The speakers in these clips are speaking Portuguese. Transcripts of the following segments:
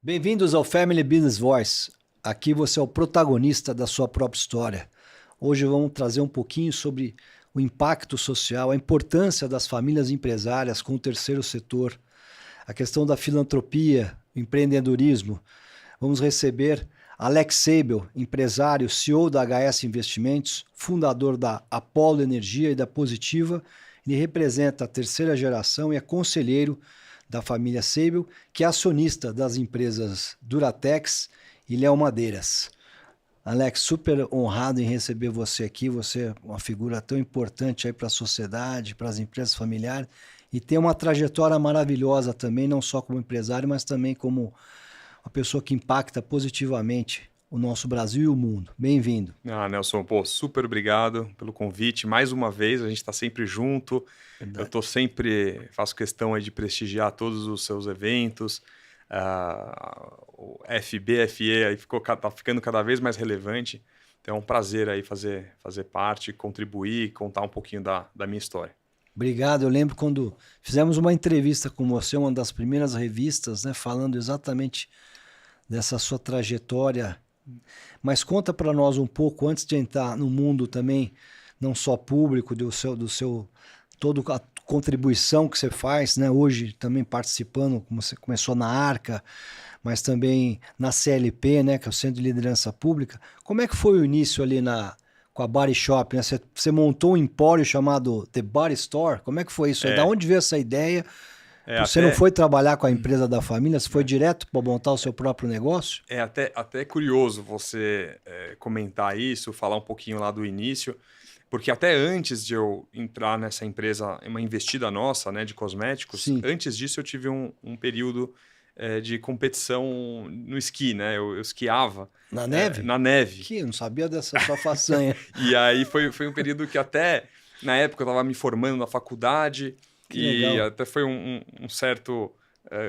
Bem-vindos ao Family Business Voice. Aqui você é o protagonista da sua própria história. Hoje vamos trazer um pouquinho sobre o impacto social, a importância das famílias empresárias com o terceiro setor, a questão da filantropia, empreendedorismo. Vamos receber Alex Seibel, empresário, CEO da HS Investimentos, fundador da Apollo Energia e da Positiva. Ele representa a terceira geração e é conselheiro da família Seibel, que é acionista das empresas Duratex e Léo Madeiras. Alex, super honrado em receber você aqui. Você é uma figura tão importante aí para a sociedade, para as empresas familiares e tem uma trajetória maravilhosa também, não só como empresário, mas também como uma pessoa que impacta positivamente o nosso Brasil e o mundo. Bem-vindo. Nelson, pô, super obrigado pelo convite. Mais uma vez, a gente está sempre junto. Eu Verdade. tô sempre, faço questão aí de prestigiar todos os seus eventos. O FB, FE aí tá ficando cada vez mais relevante. Então é um prazer aí fazer parte, contribuir, contar um pouquinho da minha história. Obrigado. Eu lembro quando fizemos uma entrevista com você, uma das primeiras revistas, né, falando exatamente dessa sua trajetória. Mas conta para nós um pouco, antes de entrar no mundo também, não só público, do seu toda a contribuição que você faz, né? Hoje também participando, como você começou na Arca, mas também na CLP, né? Que é o Centro de Liderança Pública. Como é que foi o início ali com a Body Shop, né? Você montou um empório chamado The Body Store. Como é que foi isso aí? Da É, onde veio essa ideia? é Você não até, foi trabalhar com a empresa da família, você foi né, direto para montar o seu próprio negócio? até curioso você comentar isso, falar um pouquinho lá do início. Porque até antes de eu entrar nessa empresa, uma investida nossa, né, de cosméticos, Sim. antes disso eu tive um período de competição no esqui, né? Eu esquiava Na neve? na neve. Que eu não sabia dessa sua façanha. E aí foi um período que até, na época, eu estava me formando na faculdade Que e legal. até foi um certo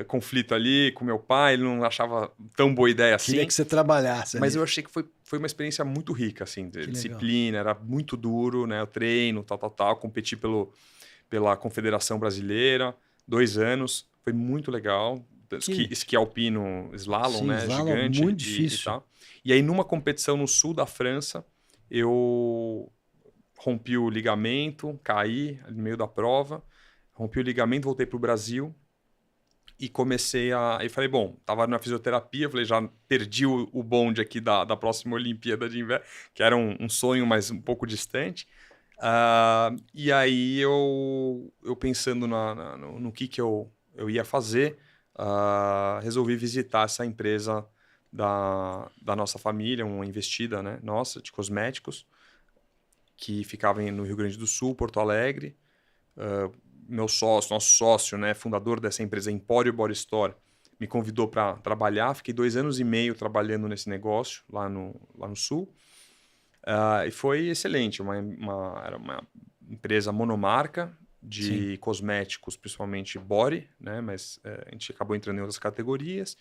conflito ali com meu pai, ele não achava tão boa ideia Queria assim. que você trabalhasse Mas ali. eu achei que foi uma experiência muito rica, assim, de Que legal. disciplina, era muito duro, né? O treino, tal. Competi pela Confederação Brasileira, 2 anos, foi muito legal. Que, Esqui alpino, slalom, sim, né? slalom, Gigante muito e difícil. tal. E aí, numa competição no sul da França, eu rompi o ligamento, caí no meio da prova, rompi o ligamento, voltei para o Brasil e comecei a. Eu falei, bom, tava na fisioterapia, falei, já perdi o bonde aqui da próxima Olimpíada de Inverno, que era um sonho, mas um pouco distante. E aí eu pensando no que eu ia fazer, resolvi visitar essa empresa da nossa família, uma investida, né, nossa, de cosméticos, que ficava no Rio Grande do Sul, Porto Alegre. Meu sócio, nosso sócio, né, fundador dessa empresa Empório Body Store, me convidou para trabalhar. Fiquei 2 anos e meio trabalhando nesse negócio lá no Sul. E foi excelente. Era uma empresa monomarca Sim. de cosméticos, principalmente body, né, mas a gente acabou entrando em outras categorias,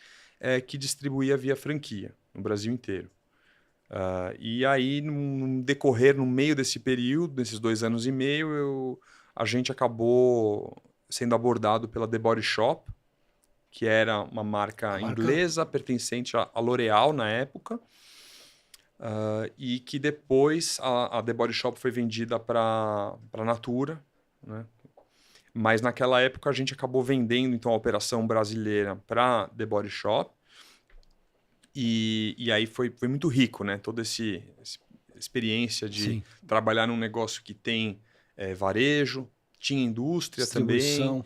que distribuía via franquia no Brasil inteiro. E aí, no decorrer, no meio desse período, desses 2 anos e meio, a gente acabou sendo abordado pela The Body Shop, que era uma A marca marca? inglesa pertencente à L'Oréal na época, e que depois a The Body Shop foi vendida para a Natura, né? Mas naquela época a gente acabou vendendo então a operação brasileira para The Body Shop, e aí foi muito rico, né? Toda essa experiência de Sim. trabalhar num negócio que tem varejo, tinha indústria também, Distribuição.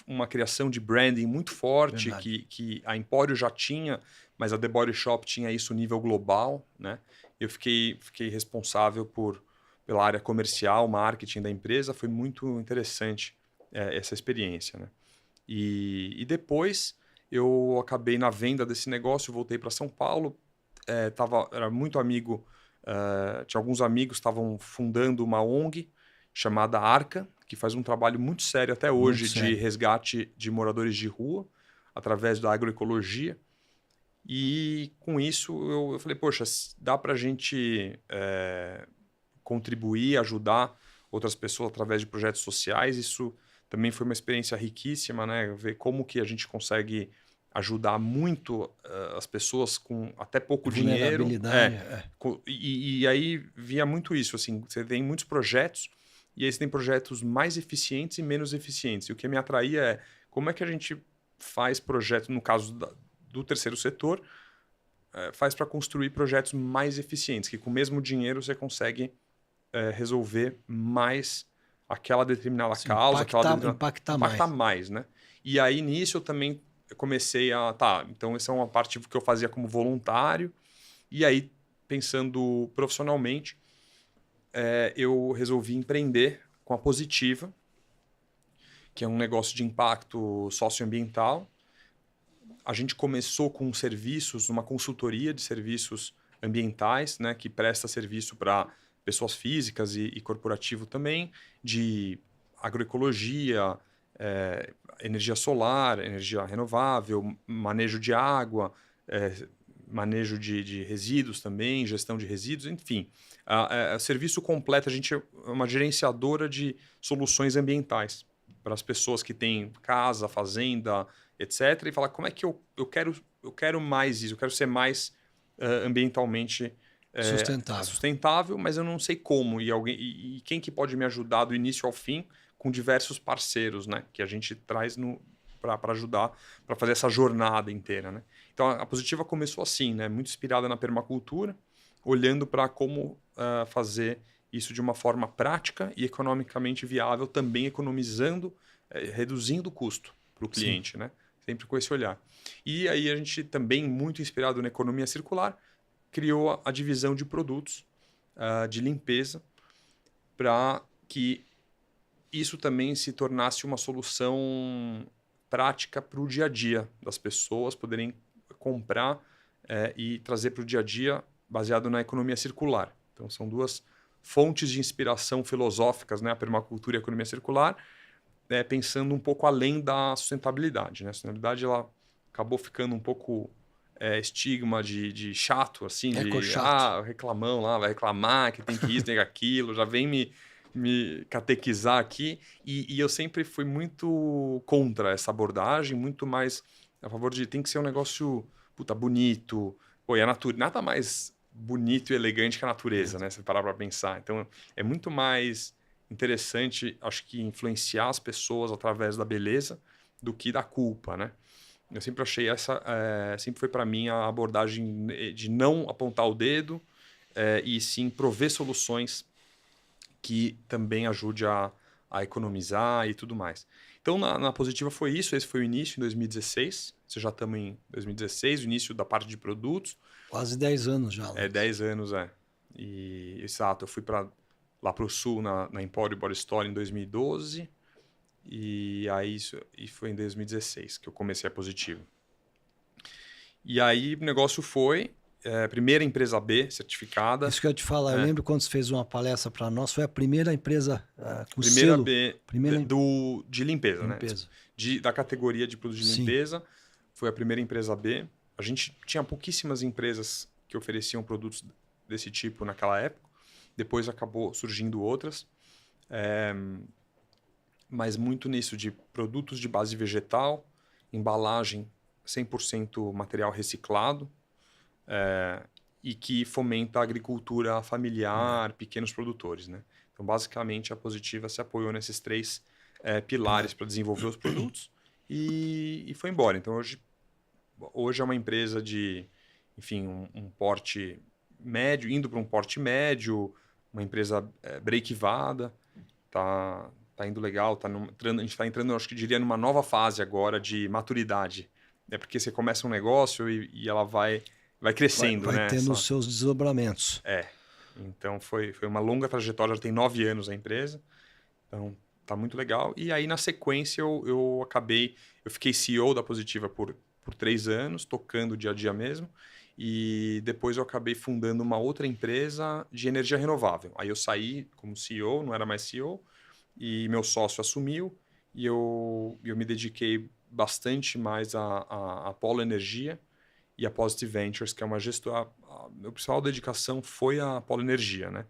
uma criação de branding muito forte Verdade. que a Empório já tinha, mas a The Body Shop tinha isso nível global, né? Eu fiquei responsável pela área comercial, marketing da empresa. Foi muito interessante essa experiência, né? E depois eu acabei na venda desse negócio, voltei para São Paulo, era muito amigo, tinha alguns amigos que estavam fundando uma ONG chamada Arca, que faz um trabalho muito sério até Muito hoje de sério. resgate de moradores de rua, através da agroecologia. E com isso eu falei, poxa, dá para a gente contribuir, ajudar outras pessoas através de projetos sociais. Isso também foi uma experiência riquíssima, né? Ver como que a gente consegue ajudar muito as pessoas com até pouco dinheiro. Vulnerabilidade. E aí via muito isso, assim, você tem muitos projetos e aí você tem projetos mais eficientes e menos eficientes. E o que me atraía é como é que a gente faz projeto, no caso do terceiro setor, faz para construir projetos mais eficientes, que com o mesmo dinheiro você consegue resolver mais aquela determinada Sim, causa, impactar impactar mais. mais, né? E aí nisso eu também comecei então essa é uma parte que eu fazia como voluntário, e aí pensando profissionalmente, eu resolvi empreender com a Positiva, que é um negócio de impacto socioambiental. A gente começou com serviços, uma consultoria de serviços ambientais, né, que presta serviço para pessoas físicas e corporativo também, de agroecologia, energia solar, energia renovável, manejo de água, manejo de resíduos também, gestão de resíduos, enfim. O serviço completo, a gente é uma gerenciadora de soluções ambientais para as pessoas que têm casa, fazenda, etc. E falar como é que eu quero mais isso, eu quero ser mais ambientalmente sustentável, mas eu não sei como. E quem que pode me ajudar do início ao fim com diversos parceiros, né? Que a gente traz para ajudar, para fazer essa jornada inteira, né? Então, a Positiva começou assim, né? Muito inspirada na permacultura, olhando para como fazer isso de uma forma prática e economicamente viável, também economizando, reduzindo o custo para o cliente, né? Sempre com esse olhar. E aí a gente também, muito inspirado na economia circular, criou a divisão de produtos de limpeza para que isso também se tornasse uma solução prática para o dia a dia das pessoas poderem comprar e trazer para o dia a dia baseado na economia circular. Então, são duas fontes de inspiração filosóficas, né? A permacultura e a economia circular, pensando um pouco além da sustentabilidade, né? A sustentabilidade ela acabou ficando um pouco estigma de chato, assim, Chato. reclamão lá, vai reclamar que tem que isso, tem que aquilo, já vem me catequizar aqui. E eu sempre fui muito contra essa abordagem, muito mais a favor de tem que ser um negócio bonito. Pô, e nada mais bonito e elegante que a natureza, né? Se parar para pensar. Então, é muito mais interessante, acho que, influenciar as pessoas através da beleza do que da culpa, né? Eu sempre achei sempre foi para mim a abordagem de não apontar o dedo e sim prover soluções que também ajude a economizar e tudo mais. Então, na Positiva foi isso, esse foi o início em 2016, você já estamos em 2016, o início da parte de produtos. Quase 10 anos já, Lucas. 10 anos, E, exato, eu fui lá para o Sul, na Empório Body Store em 2012, e aí foi em 2016 que eu comecei a Positiva. E aí o negócio foi, primeira empresa B certificada. Isso que eu ia te falar, eu lembro quando você fez uma palestra para nós, foi a primeira empresa com primeira selo. B de limpeza, né? Da categoria de produtos de limpeza, foi a primeira empresa B. A gente tinha pouquíssimas empresas que ofereciam produtos desse tipo naquela época. Depois acabou surgindo outras. Mas muito nisso de produtos de base vegetal, embalagem 100% material reciclado e que fomenta a agricultura familiar, pequenos produtores, né? Então, basicamente, a Positiva se apoiou nesses 3 pilares para desenvolver os produtos e foi embora. Então, hoje é uma empresa de, enfim, um porte médio, indo para um porte médio, uma empresa break-evada, tá indo legal, a gente está entrando, acho que diria, numa nova fase agora de maturidade. É porque você começa um negócio e ela vai crescendo, né? Vai tendo os seus desdobramentos. Então foi uma longa trajetória, já tem 9 anos a empresa, então tá muito legal. E aí na sequência eu fiquei CEO da Positiva por 3 anos, tocando o dia a dia mesmo, e depois eu acabei fundando uma outra empresa de energia renovável. Aí eu saí como CEO, não era mais CEO, e meu sócio assumiu, e eu me dediquei bastante mais à Polo Energia e a Positive Ventures, que é uma gestora. Meu principal dedicação foi a Polo Energia, né?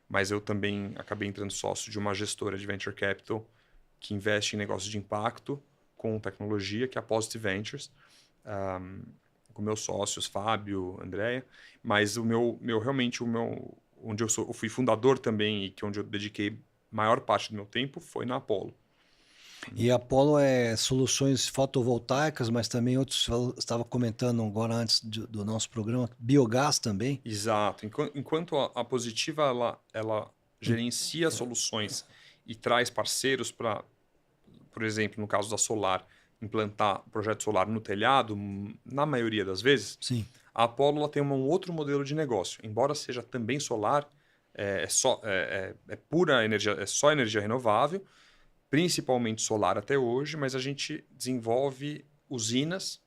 Mas eu também acabei entrando sócio de uma gestora de Venture Capital que investe em negócios de impacto com tecnologia, que é a Positive Ventures, com meus sócios, Fábio, Andréia, mas onde eu fui fundador também e onde eu dediquei maior parte do meu tempo foi na Apollo. E a Apollo é soluções fotovoltaicas, mas também outros, você estava comentando agora antes do nosso programa, biogás também. Exato. Enquanto a Positiva ela gerencia soluções e traz parceiros para, por exemplo, no caso da solar, implantar projeto solar no telhado, na maioria das vezes, Sim. a Apollo ela tem um outro modelo de negócio. Embora seja também solar, é pura energia, é só energia renovável, principalmente solar até hoje, mas a gente desenvolve usinas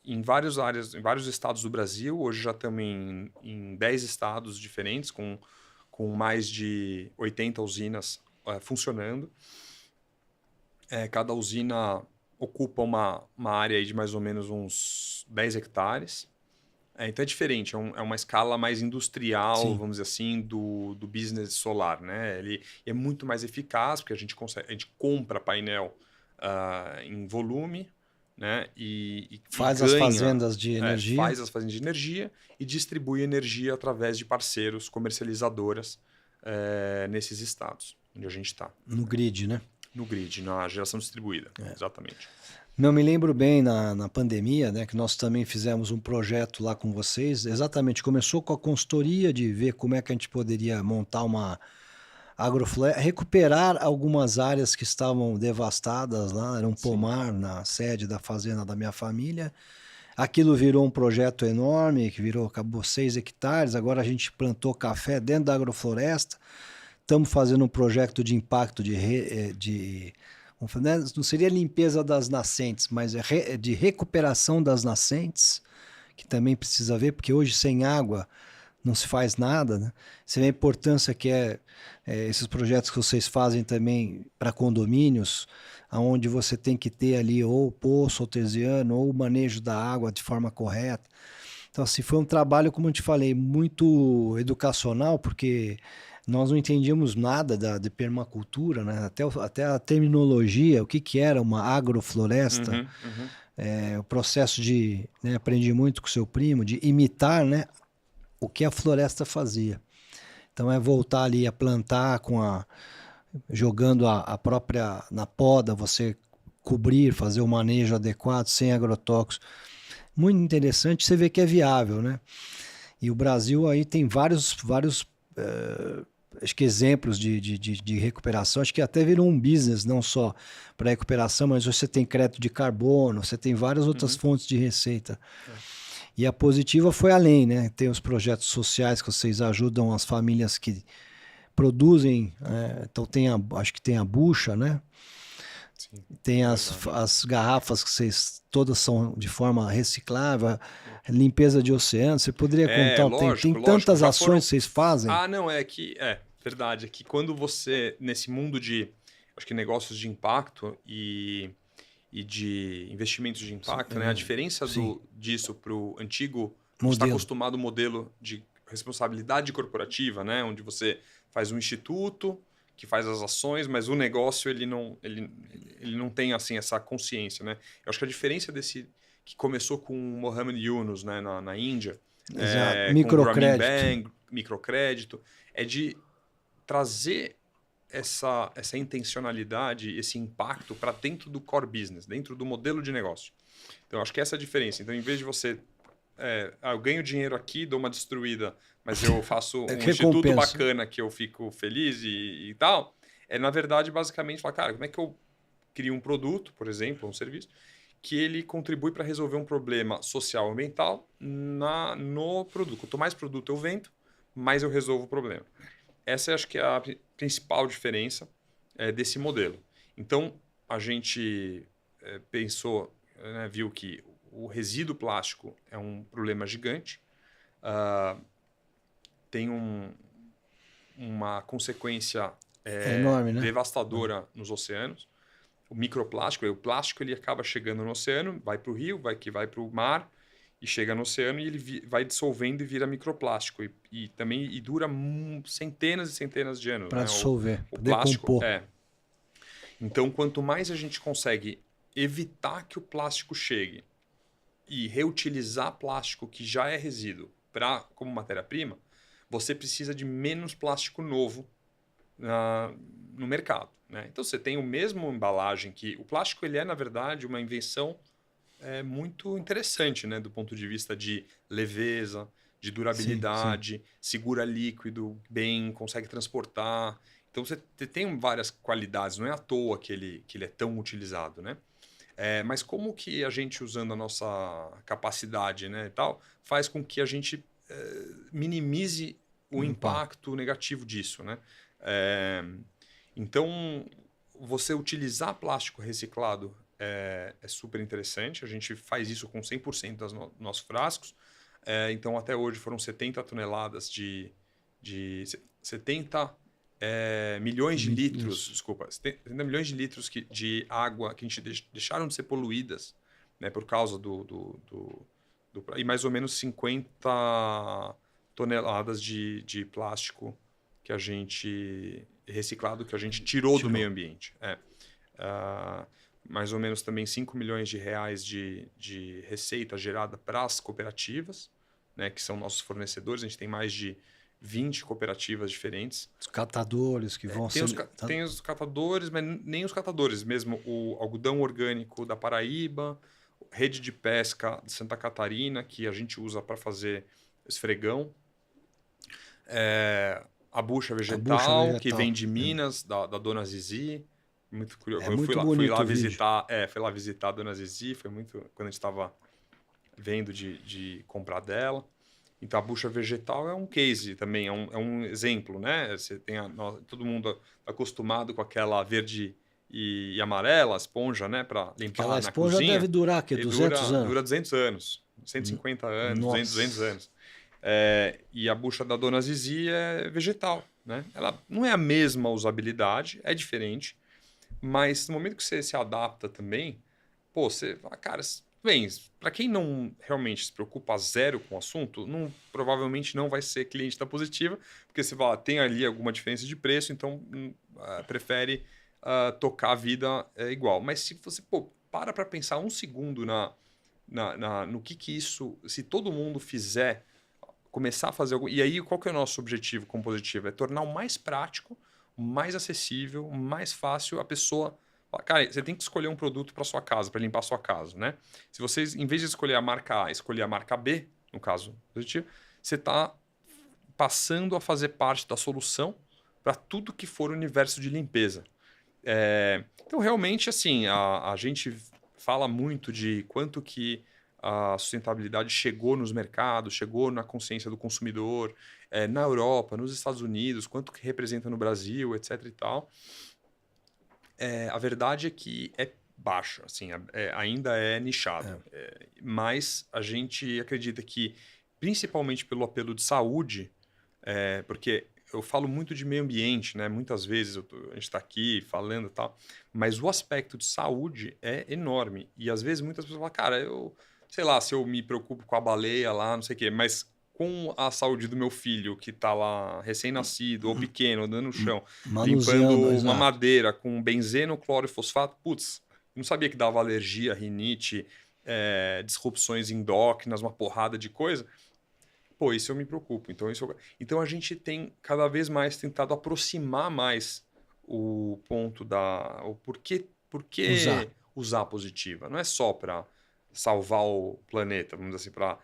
em várias áreas, em vários estados do Brasil. Hoje já estamos em 10 estados diferentes, com mais de 80 usinas funcionando. Cada usina ocupa uma área aí de mais ou menos uns 10 hectares. Então é diferente, é uma escala mais industrial, Sim. vamos dizer assim, do business solar, né? Ele é muito mais eficaz, porque a gente compra painel em volume, né? E Faz ganha, as fazendas de energia. faz as fazendas de energia e distribui energia através de parceiros, comercializadoras nesses estados onde a gente está. No grid, né? No grid, na geração distribuída, exatamente. Não, me lembro bem na pandemia, né, que nós também fizemos um projeto lá com vocês. Exatamente, começou com a consultoria de ver como é que a gente poderia montar uma agrofloresta, recuperar algumas áreas que estavam devastadas lá. Era um pomar na sede da fazenda da minha família. Aquilo virou um projeto enorme, que acabou 6 hectares. Agora a gente plantou café dentro da agrofloresta. Estamos fazendo um projeto de impacto não seria limpeza das nascentes, mas de recuperação das nascentes, que também precisa ver, porque hoje sem água não se faz nada, né? Você vê a importância que esses projetos que vocês fazem também para condomínios, onde você tem que ter ali ou poço artesiano ou o manejo da água de forma correta. Então, assim, foi um trabalho, como eu te falei, muito educacional, porque nós não entendíamos nada de permacultura, né? Até a terminologia, o que era uma agrofloresta, o processo de, né, aprendi muito com seu primo, de imitar, né, o que a floresta fazia. Então é voltar ali a plantar jogando a própria, na poda, você cobrir, fazer o manejo adequado, sem agrotóxicos. Muito interessante, você vê que é viável, né? E o Brasil aí tem vários acho que exemplos de recuperação. Acho que até virou um business, não só para recuperação, mas você tem crédito de carbono, você tem várias outras fontes de receita. E a Positiva foi além, né? Tem os projetos sociais que vocês ajudam as famílias que produzem. Então acho que tem a bucha, né? Sim, tem as garrafas que vocês todas são de forma reciclável, limpeza de oceano. Você poderia contar? Lógico, tem tantas ações que vocês fazem. Não, verdade. É que quando você, nesse mundo de, acho que negócios de impacto e de investimentos de impacto, né? A diferença disso para o antigo, você está acostumado ao modelo de responsabilidade corporativa, né? Onde você faz um instituto que faz as ações, mas o negócio ele não tem assim essa consciência, né? Eu acho que a diferença que começou com o Mohamed Yunus, né, na Índia, microcrédito, microcrédito, é de trazer essa intencionalidade, esse impacto para dentro do core business, dentro do modelo de negócio. Então, acho que essa é a diferença. Então, em vez de você... eu ganho dinheiro aqui, dou uma destruída, mas eu faço um instituto bacana que eu fico feliz e tal, na verdade, basicamente, falar, cara, como é que eu crio um produto, por exemplo, um serviço, que ele contribui para resolver um problema social e ambiental no produto. Quanto mais produto eu vendo, mais eu resolvo o problema. Essa acho que é a principal diferença desse modelo. Então, a gente pensou, né, viu que o resíduo plástico é um problema gigante, tem uma consequência enorme, né? devastadora nos oceanos. O microplástico, o plástico ele acaba chegando no oceano, vai para o rio, vai para o mar, e chega no oceano e ele vai dissolvendo e vira microplástico. E dura centenas e centenas de anos. Para né? dissolver, o plástico. decompor. Então, quanto mais a gente consegue evitar que o plástico chegue e reutilizar plástico que já é resíduo como matéria-prima, você precisa de menos plástico novo no mercado, né? Então, você tem o mesmo embalagem que... O plástico, ele é, na verdade, uma invenção muito interessante, né? Do ponto de vista de leveza, de Sim. durabilidade, segura líquido bem, consegue transportar. Então, você tem várias qualidades. Não é à toa que ele é tão utilizado, né? Mas como que a gente, usando a nossa capacidade, né, e tal, faz com que a gente minimize o impacto negativo disso, né? Então, você utilizar plástico reciclado é super interessante. A gente faz isso com 100% dos nossos frascos. Então, até hoje foram 70 toneladas de 70 milhões de litros, Isso. desculpa, 70 milhões de litros de água que a gente deixaram de ser poluídas, né, por causa e mais ou menos 50 toneladas de plástico que a gente reciclado, que a gente tirou do meio ambiente. Mais ou menos também 5 milhões de reais de receita gerada para as cooperativas, né, que são nossos fornecedores. A gente tem mais de 20 cooperativas diferentes. Os catadores que vão ser... Tem os catadores, mas nem os catadores. Mesmo o algodão orgânico da Paraíba, rede de pesca de Santa Catarina, que a gente usa para fazer esfregão. A bucha vegetal, que vem de Minas, da Dona Zizi. Muito curioso. É muito bonito o vídeo. Fui lá visitar a Dona Zizi, foi muito... Quando a gente estava vendo de comprar dela. Então, a bucha vegetal é um case também, é um exemplo, né? Você tem todo mundo acostumado com aquela verde e amarela, esponja, né? Para limpar Aquela na esponja cozinha. deve durar, que 200 anos? Dura 200 anos, 150 anos, Nossa. 200 anos. E a bucha da Dona Zizi é vegetal, né? Ela não é a mesma usabilidade, é diferente, mas no momento que você se adapta também, pô, você fala, cara... Bem, para quem não realmente se preocupa zero com o assunto, provavelmente não vai ser cliente da Positiva, porque você fala, tem ali alguma diferença de preço, então prefere tocar a vida igual. Mas se você para pensar um segundo no que isso, se todo mundo fizer, começar a fazer algo... E aí, qual que é o nosso objetivo com Positiva? É tornar o mais prático, mais acessível, mais fácil a pessoa... Cara, você tem que escolher um produto para sua casa, para limpar a sua casa, né? Se vocês, em vez de escolher a marca A, escolher a marca B, no caso positivo, você está passando a fazer parte da solução para tudo que for o universo de limpeza. Então, realmente, assim, a gente fala muito de quanto que a sustentabilidade chegou nos mercados, chegou na consciência do consumidor, na Europa, nos Estados Unidos, quanto que representa no Brasil, etc. e tal. A verdade é que é baixo, assim, ainda é nichado. Mas a gente acredita que, principalmente pelo apelo de saúde, porque eu falo muito de meio ambiente, né? Muitas vezes a gente está aqui falando e tal, mas o aspecto de saúde é enorme. E às vezes muitas pessoas falam, cara, sei lá, se eu me preocupo com a baleia lá, não sei o quê, mas com a saúde do meu filho, que está lá recém-nascido, ou pequeno, andando no chão, limpando uma madeira com benzeno, cloro e fosfato, putz, não sabia que dava alergia, rinite, disrupções endócrinas, uma porrada de coisa. Pô, isso eu me preocupo. Então a gente tem cada vez mais tentado aproximar mais o ponto o porquê usar a Positiva. Não é só para salvar o planeta, vamos dizer assim, para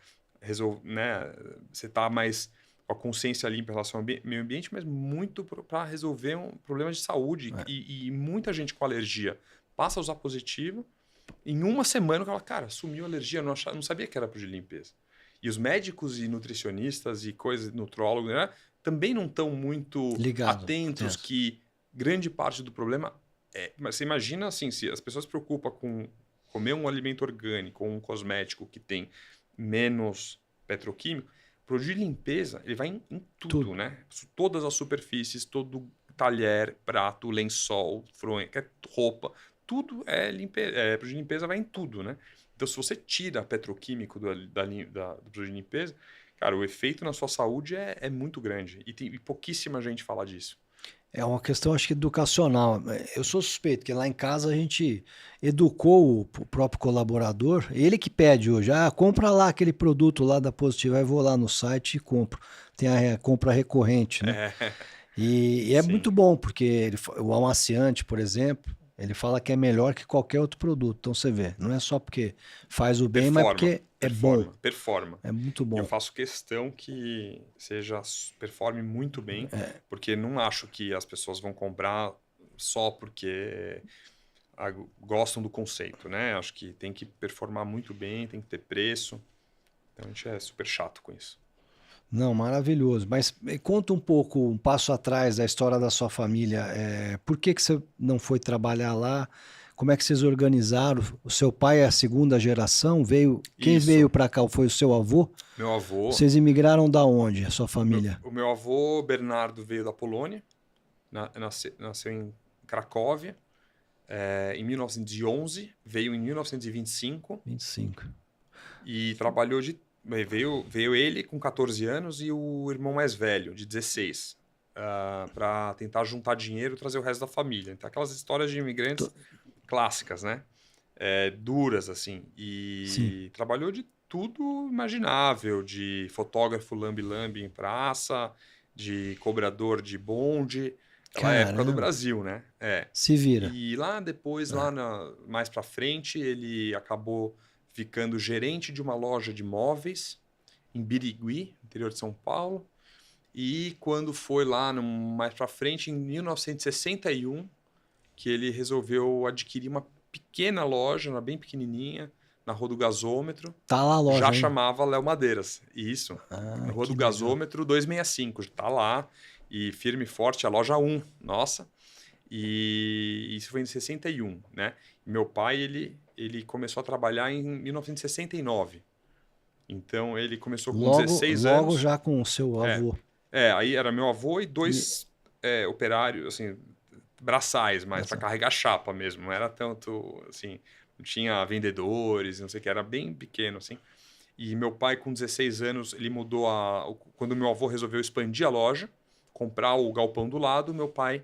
resolver, né? Você tá mais com a consciência limpa em relação ao meio ambiente, mas muito para resolver um problema de saúde. E muita gente com alergia passa a usar Positiva. Em uma semana, ela, cara, sumiu a alergia, não sabia que era de limpeza. E os médicos e nutricionistas e nutrólogos, né, também não estão muito atentos que grande parte do problema Mas você imagina assim, se as pessoas se preocupam com comer um alimento orgânico ou um cosmético que tem menos petroquímico, o produto de limpeza ele vai em tudo, né? Todas as superfícies, todo talher, prato, lençol, fronha, roupa, tudo produto de limpeza vai em tudo, né? Então, se você tira petroquímico do produto de limpeza, cara, o efeito na sua saúde é muito grande. E pouquíssima gente fala disso. É uma questão, acho que, educacional. Eu sou suspeito, que lá em casa a gente educou o próprio colaborador, ele que pede hoje, compra lá aquele produto lá da Positiva, aí vou lá no site e compro. Tem a compra recorrente, né? É, E é muito sim, bom, porque o amaciante, por exemplo, ele fala que é melhor que qualquer outro produto. Então você vê, não é só porque faz o bem, mas performa, porque é bom, performa, performa. é muito E eu bom. faço questão que performe muito bem, porque não acho que as pessoas vão comprar só porque gostam do conceito, né? Acho que tem que performar muito bem, tem que ter preço. Então a gente é super chato com isso. Não, maravilhoso. Mas me conta um pouco, um passo atrás da história da sua família. Por que que você não foi trabalhar lá? Como é que vocês organizaram? O seu pai é a segunda geração? Quem veio Isso. para cá foi o seu avô? Meu avô, Vocês imigraram da onde, a sua família? o meu avô Bernardo veio da Polônia, nasceu em Cracóvia, em 1911, veio em 1925 25. e trabalhou de. Veio ele com 14 anos e o irmão mais velho, de 16, para tentar juntar dinheiro e trazer o resto da família. Então, aquelas histórias de imigrantes To- clássicas, né? Duras, assim. Sim. E trabalhou de tudo imaginável, de fotógrafo lambe-lambe em praça, de cobrador de bonde, aquela época do Caramba. Brasil, né? Se vira. E lá depois, mais pra frente, ele acabou ficando gerente de uma loja de móveis em Birigui, interior de São Paulo. E quando foi lá mais pra frente, em 1961, que ele resolveu adquirir uma pequena loja, bem pequenininha, na Rua do Gasômetro. Tá lá a Já loja ainda. chamava Léo Madeiras. Isso. Na Ah, Rua do que legal. Gasômetro 265. Tá lá. E firme e forte, a loja 1. Nossa. E isso foi em 61, né? E meu pai, ele começou a trabalhar em 1969. Então, ele começou com Logo, 16 logo anos. já com o seu É, avô. aí era meu avô e E- dois operários, assim, braçais, mas para Essa- carregar chapa mesmo. Não era tanto, assim, não tinha vendedores, não sei o que, era bem pequeno, assim. E meu pai, com 16 anos, ele mudou quando meu avô resolveu expandir a loja, comprar o galpão do lado, meu pai,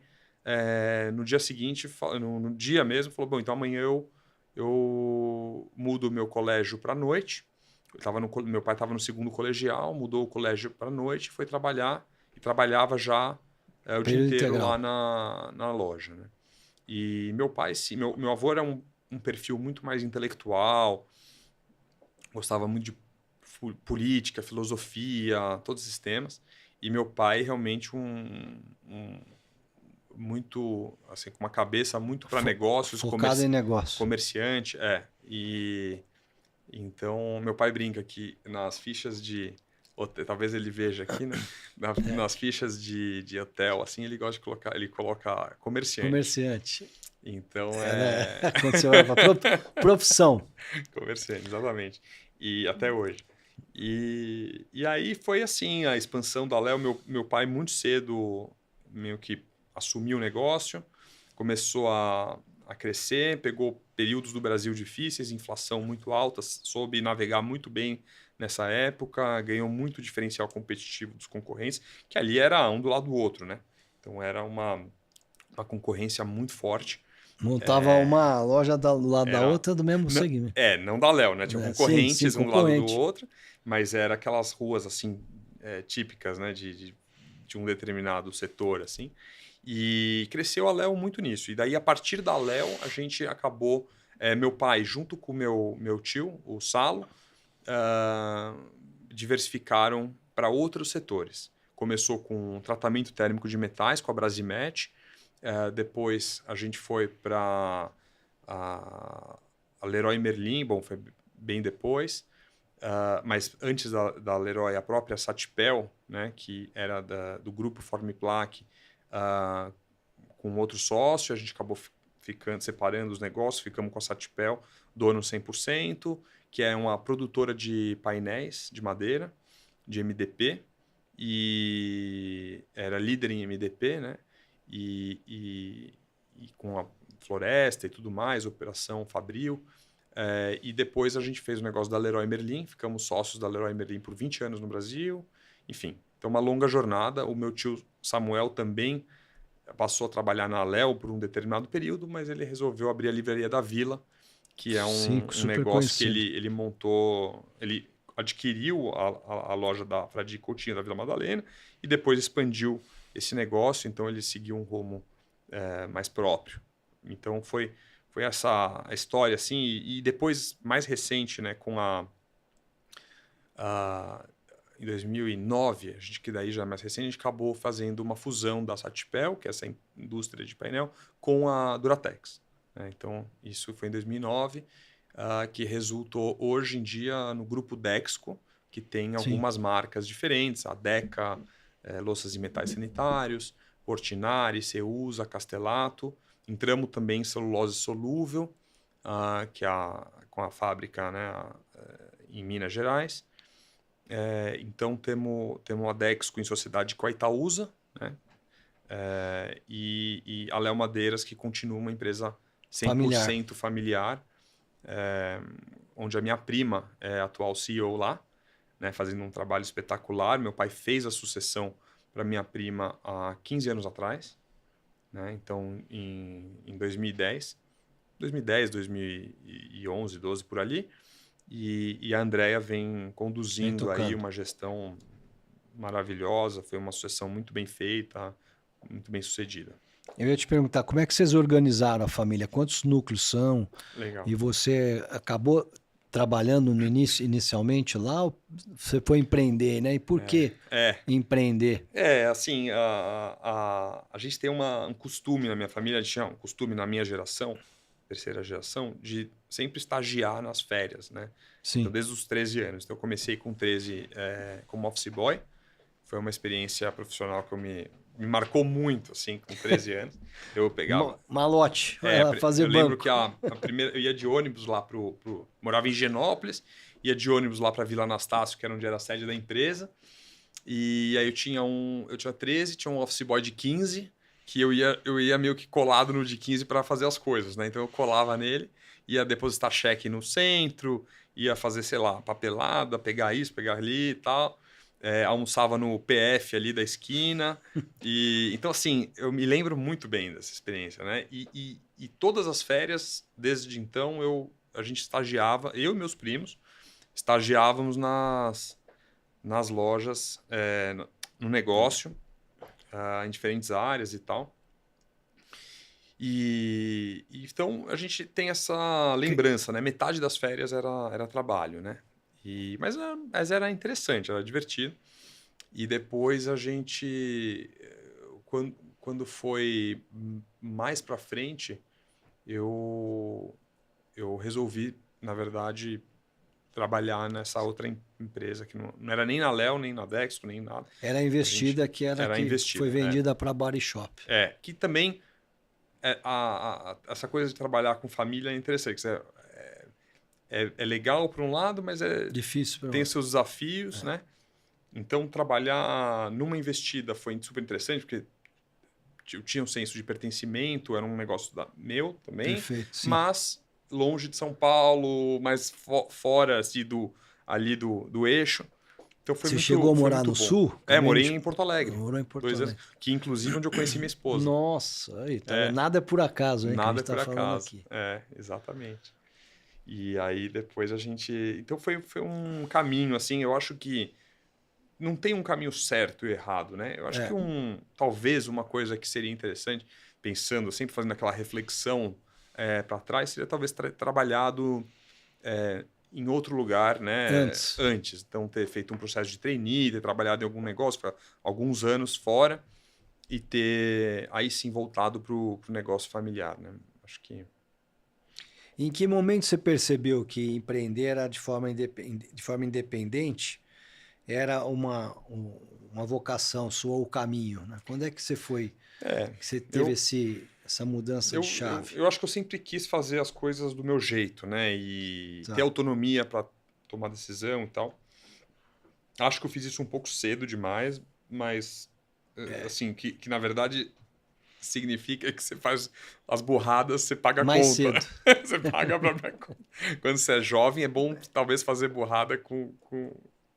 no dia seguinte, no dia mesmo, falou, bom, então amanhã eu mudo o meu colégio para noite. Meu pai estava no segundo colegial, mudou o colégio para noite, foi trabalhar e trabalhava já o dia Período inteiro lá integral. na loja, né? E meu pai, sim, meu avô era um perfil muito mais intelectual, gostava muito de política, filosofia, todos esses temas. E meu pai realmente muito, assim, com uma cabeça muito para negócios, Focado em negócio. comerciante, E então meu pai brinca que nas fichas de talvez ele veja aqui, né? Nas fichas de hotel, assim, ele gosta de colocar, ele coloca comerciante. Comerciante. Então Né? Quando você vai para profissão. comerciante, exatamente. E até hoje. E aí foi assim, a expansão da Léo, meu pai muito cedo meio que assumiu o negócio, começou a crescer, pegou períodos do Brasil difíceis, inflação muito alta, soube navegar muito bem nessa época, ganhou muito diferencial competitivo dos concorrentes, que ali era um do lado do outro, né? Então era uma concorrência muito forte. Montava uma loja do lado da Era. outra do mesmo Não, segmento. não da Léo, né? Tinha Sim, sim, concorrentes um do lado do concorrente. outro, mas era aquelas ruas assim, típicas, né? De um determinado setor, assim. E cresceu a Léo muito nisso. E daí, a partir da Léo, a gente acabou. Meu pai, junto com meu tio, o Salo, diversificaram para outros setores. Começou com tratamento térmico de metais, com a Brasimet. Depois, a gente foi para a Leroy Merlin, bom, foi bem depois. Mas antes da Leroy, a própria Satipel, né, que era do grupo Formiplac, com outro sócio, a gente acabou separando os negócios, ficamos com a Satipel, dono 100%, que é uma produtora de painéis de madeira, de MDP, e era líder em MDP, né? E com a Floresta e tudo mais, Operação Fabril. E depois a gente fez o negócio da Leroy Merlin, ficamos sócios da Leroy Merlin por 20 anos no Brasil. Enfim, então uma longa jornada. O meu tio Samuel também passou a trabalhar na Aleo por um determinado período, mas ele resolveu abrir a Livraria da Vila, que é Sim, um super negócio que conhecido. ele montou, ele adquiriu a loja da Fradique Coutinho da Vila Madalena e depois expandiu esse negócio, então ele seguiu um rumo mais próprio. Então foi essa a história, assim, e depois, mais recente, né, com em 2009, a gente, que daí já é mais recente, a gente acabou fazendo uma fusão da Satipel, que é essa indústria de painel, com a Duratex, né? Então, isso foi em 2009, que resultou hoje em dia no grupo Dexco, que tem Sim. algumas marcas diferentes, a Deca, Louças e Metais Sanitários, Portinari, Ceusa, Castelato. Entramos também em celulose solúvel, que é com a fábrica, né, em Minas Gerais. Então temos a Dexco em sociedade com a Itaúsa, né? E a Léo Madeiras, que continua uma empresa 100% familiar, onde a minha prima é a atual CEO lá, né, fazendo um trabalho espetacular. Meu pai fez a sucessão para minha prima há 15 anos atrás, né? Então, em 2010, 2011, 12, por ali. E a Andrea vem conduzindo aí uma gestão maravilhosa. Foi uma sucessão muito bem feita, muito bem sucedida. Eu ia te perguntar, como é que vocês organizaram a família? Quantos núcleos são? Legal. E você acabou trabalhando no início, inicialmente lá, ou você foi empreender, né? E por que empreender? Assim, a gente tem um costume na minha família, a gente tinha um costume na minha geração, terceira geração, de sempre estagiar nas férias, né? Sim. Então, desde os 13 anos. Então, eu comecei com 13 como office boy. Foi uma experiência profissional que me marcou muito, assim, com 13 anos. Eu pegava... Malote, fazer eu lembro banco. que a primeira... Eu ia de ônibus lá morava em Higienópolis, ia de ônibus lá para Vila Anastácio, que era onde era a sede da empresa. E aí eu tinha 13, tinha um office boy de 15, que eu ia meio que colado no de 15 para fazer as coisas, né? Então eu colava nele, ia depositar cheque no centro, ia fazer, sei lá, papelada, pegar isso, pegar ali e tal. Almoçava no PF ali da esquina. Então, assim, eu me lembro muito bem dessa experiência, né? E todas as férias, desde então, a gente estagiava, eu e meus primos, estagiávamos nas lojas, no negócio, em diferentes áreas e tal. Então a gente tem essa lembrança, né? Metade das férias era trabalho, né? Mas era interessante, era divertido. E depois a gente, quando foi mais para frente, eu resolvi, na verdade, trabalhar nessa outra empresa que não era nem na Léo, nem na Dexco, nem nada. Era investida, que foi vendida para Body Shop. Que também essa coisa de trabalhar com família é interessante. É legal por um lado, mas difícil tem seus desafios, né? Então, trabalhar numa investida foi super interessante, porque eu tinha um senso de pertencimento, era um negócio meu também. Perfeito, sim. Mas longe de São Paulo, mais fora assim, ali do eixo. Então Você chegou a morar no Sul? Morei em Porto Alegre. Morou em Porto Alegre. Que inclusive onde eu conheci minha esposa. Nossa, aí, nada é por acaso, hein? Nada que a gente é por acaso. Aqui. Exatamente. E aí depois a gente... Então foi um caminho, assim, eu acho que não tem um caminho certo e errado, né? Eu acho que talvez uma coisa que seria interessante, pensando, sempre fazendo aquela reflexão para trás, seria talvez trabalhado em outro lugar, né? Antes. Então, ter feito um processo de trainee, ter trabalhado em algum negócio, para alguns anos fora e ter aí sim voltado para o negócio familiar, né? Acho que... Em que momento você percebeu que empreender era de forma independente era uma vocação sua, o caminho, né? Quando é que você foi? Que você teve essa mudança de chave? Eu acho que eu sempre quis fazer as coisas do meu jeito, né? E ter autonomia para tomar decisão e tal. Acho que eu fiz isso um pouco cedo demais, mas assim, que na verdade significa que você faz as burradas, você paga a conta. Cedo. Você paga a própria conta. Quando você é jovem, é bom talvez fazer burrada com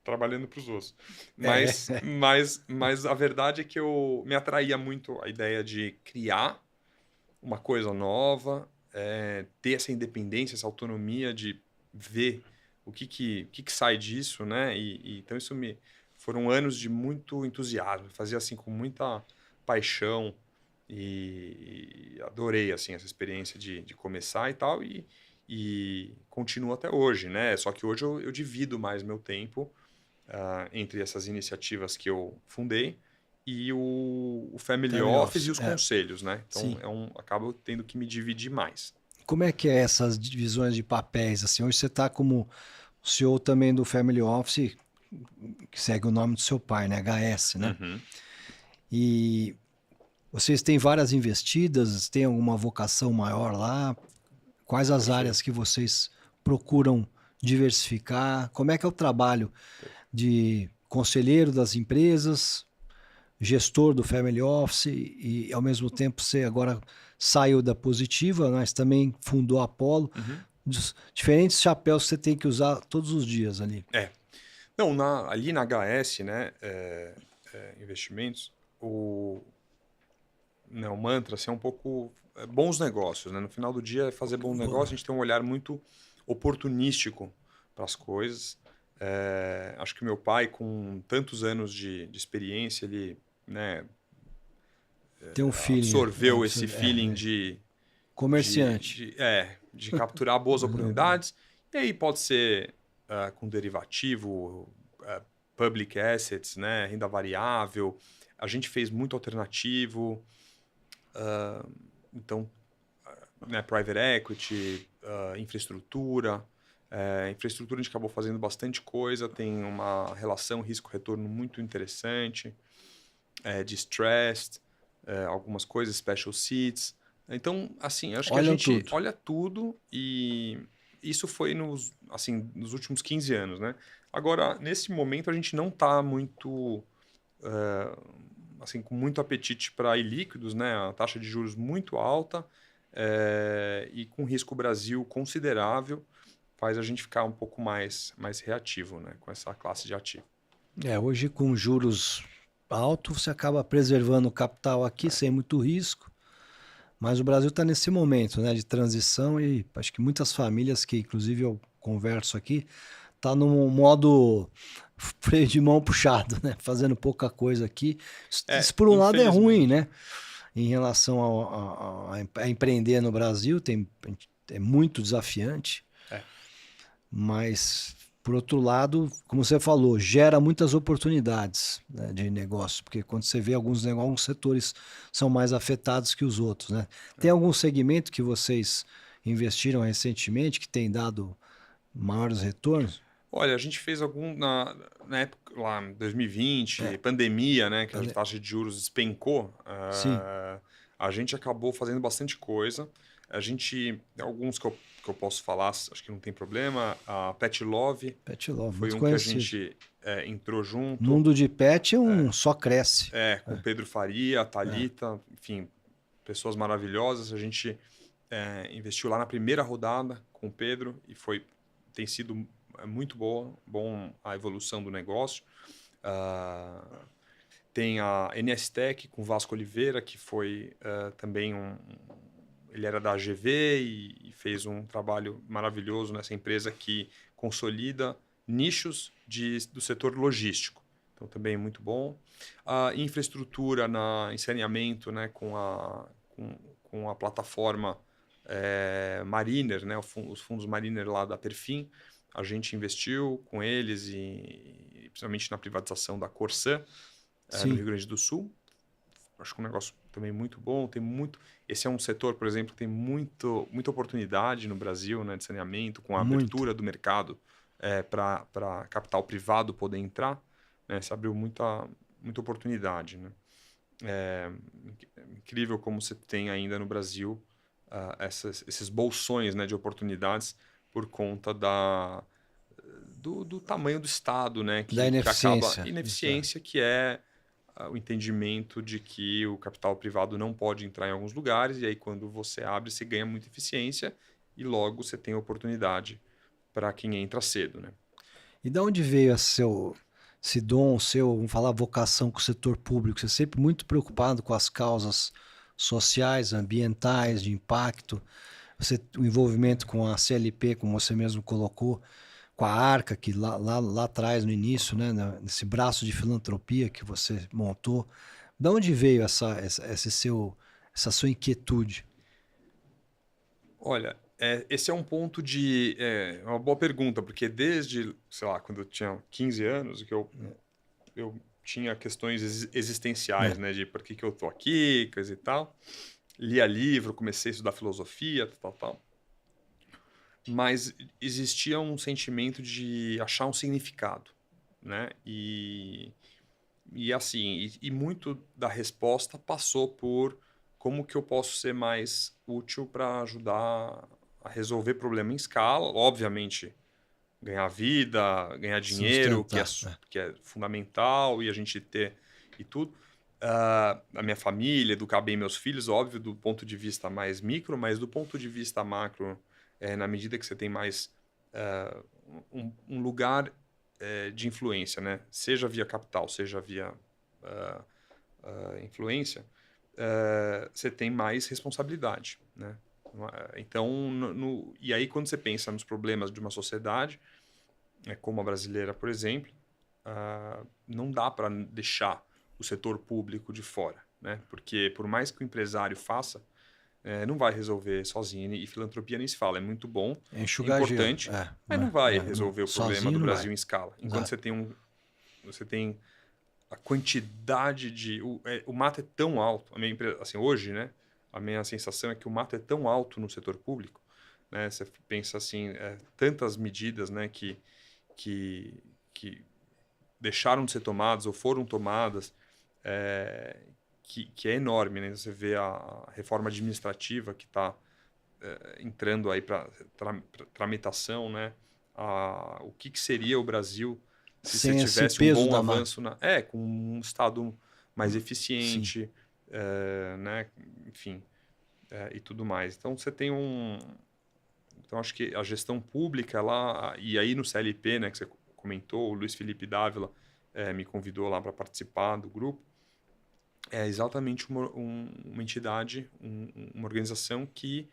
trabalhando para os outros. É. Mas a verdade é que eu me atraía muito a ideia de criar uma coisa nova, ter essa independência, essa autonomia de ver o que sai disso, né? Então foram anos de muito entusiasmo, fazia assim com muita paixão e adorei assim essa experiência de começar e tal e continuo até hoje, né? Só que hoje eu divido mais meu tempo entre essas iniciativas que eu fundei e o Family Family Office e Office. os conselhos, né? Então, Sim. acabo tendo que me dividir mais. Como é que é essas divisões de papéis? Assim, hoje você está como CEO também do Family Office, que segue o nome do seu pai, né? HS, né? Uhum. E vocês têm várias investidas, tem alguma vocação maior lá? Quais as Perfeito. áreas que vocês procuram diversificar? Como é que é o trabalho de conselheiro das empresas, gestor do Family Office e, ao mesmo tempo, você agora saiu da Positiva, mas também fundou a Apollo. Uhum. Dos diferentes chapéus que você tem que usar todos os dias ali. Não, ali na HS, né, investimentos, o mantra assim, é um pouco bons negócios, né? No final do dia, fazer bom negócio, a gente tem um olhar muito oportunístico para as coisas. Acho que meu pai, com tantos anos de experiência, ele, né, Tem um feeling. absorveu esse feeling Comerciante. de capturar boas oportunidades. E aí pode ser com derivativo, public assets, né, renda variável. A gente fez muito alternativo. Então, né, private equity, infraestrutura. Infraestrutura a gente acabou fazendo bastante coisa, tem uma relação risco-retorno muito interessante, distressed, algumas coisas, special seeds. Então, assim, acho que a Olham gente tudo. olha tudo e isso foi nos últimos 15 anos, né? Agora, nesse momento, a gente não está muito, assim, com muito apetite para ilíquidos, né? A taxa de juros muito alta e com risco Brasil considerável, faz a gente ficar um pouco mais reativo, né? Com essa classe de ativo. Hoje com juros altos, você acaba preservando o capital aqui sem muito risco. Mas o Brasil está nesse momento, né, de transição e acho que muitas famílias que, inclusive, eu converso aqui, tá no modo freio de mão puxado, né, fazendo pouca coisa aqui. Isso por um lado é ruim, Infelizmente. né, em relação a empreender no Brasil, é muito desafiante, mas por outro lado, como você falou, gera muitas oportunidades, né, de negócio, porque quando você vê alguns setores são mais afetados que os outros, né? Tem algum segmento que vocês investiram recentemente que tem dado maiores retornos? Olha, a gente fez na época, lá em 2020, pandemia, né, que a taxa de juros despencou, Sim. a gente acabou fazendo bastante coisa. Alguns que eu posso falar, acho que não tem problema. A Pet Love Pet Love, foi muito um que a conhecido. gente entrou junto. Mundo de pet só cresce. Com o Pedro Faria, a Thalita, enfim, pessoas maravilhosas. A gente investiu lá na primeira rodada com o Pedro e tem sido muito bom a evolução do negócio. Tem a NSTech com o Vasco Oliveira, que foi também ele era da AGV e fez um trabalho maravilhoso nessa empresa que consolida nichos do setor logístico. Então, também muito bom. A infraestrutura em saneamento, né, com a plataforma Mariner, né, os fundos Mariner lá da Perfin, a gente investiu com eles e principalmente na privatização da Corsã, no Rio Grande do Sul. Acho que é um negócio também muito bom. Esse é um setor, por exemplo, que tem muita oportunidade no Brasil, né, de saneamento, com a abertura do mercado para capital privado poder entrar. Né, se abriu muita oportunidade. Né? É incrível como você tem ainda no Brasil esses bolsões, né, de oportunidades por conta do tamanho do Estado, né, Da ineficiência. Ineficiência, que é o entendimento de que o capital privado não pode entrar em alguns lugares, e aí quando você abre, você ganha muita eficiência e logo você tem oportunidade para quem entra cedo. Né? E de onde veio esse dom seu, vamos falar, vocação com o setor público? Você é sempre muito preocupado com as causas sociais, ambientais, de impacto. O envolvimento com a CLP, como você mesmo colocou, com a Arca, que lá atrás, no início, né, nesse braço de filantropia que você montou. De onde veio essa sua inquietude? Olha, esse é um ponto uma boa pergunta, porque desde, sei lá, quando eu tinha 15 anos, que eu tinha questões existenciais, É. né? De por que eu tô aqui, coisa e tal. Lia livro, comecei a estudar filosofia, tal, tal. Mas existia um sentimento de achar um significado, né? E assim, e muito da resposta passou por como que eu posso ser mais útil para ajudar a resolver problema em escala. Obviamente, ganhar vida, ganhar dinheiro, Sustentar. É. que é fundamental, e a gente ter e tudo. A minha família, educar bem meus filhos, óbvio, do ponto de vista mais micro, mas do ponto de vista macro, na medida que você tem mais ah, um lugar de influência, né? Seja via capital, seja via ah, influência, você tem mais responsabilidade, né? Então, e aí quando você pensa nos problemas de uma sociedade, como a brasileira, por exemplo, não dá para deixar o setor público de fora, né? Porque por mais que o empresário faça, não vai resolver sozinho. E filantropia nem se fala, é muito bom, É é enxugar gelo. importante, É, mas não não é, vai resolver o problema sozinho do não Brasil vai. em escala. Enquanto Exato. você tem a quantidade o mato é tão alto, assim, hoje, né? A minha sensação é que o mato é tão alto no setor público, né? Você pensa assim, tantas medidas, né, que, que deixaram de ser tomadas ou foram tomadas, é, que é enorme, né? Você vê a reforma administrativa que está entrando aí para tramitação, né? O que seria o Brasil se você Sem esse tivesse um peso bom da máquina. avanço com um Estado mais Sim. eficiente, né? Enfim, e tudo mais. Então você tem então acho que a gestão pública lá, e aí no CLP, né, que você comentou, o Luiz Felipe Dávila me convidou lá para participar do grupo, é exatamente uma entidade, uma organização que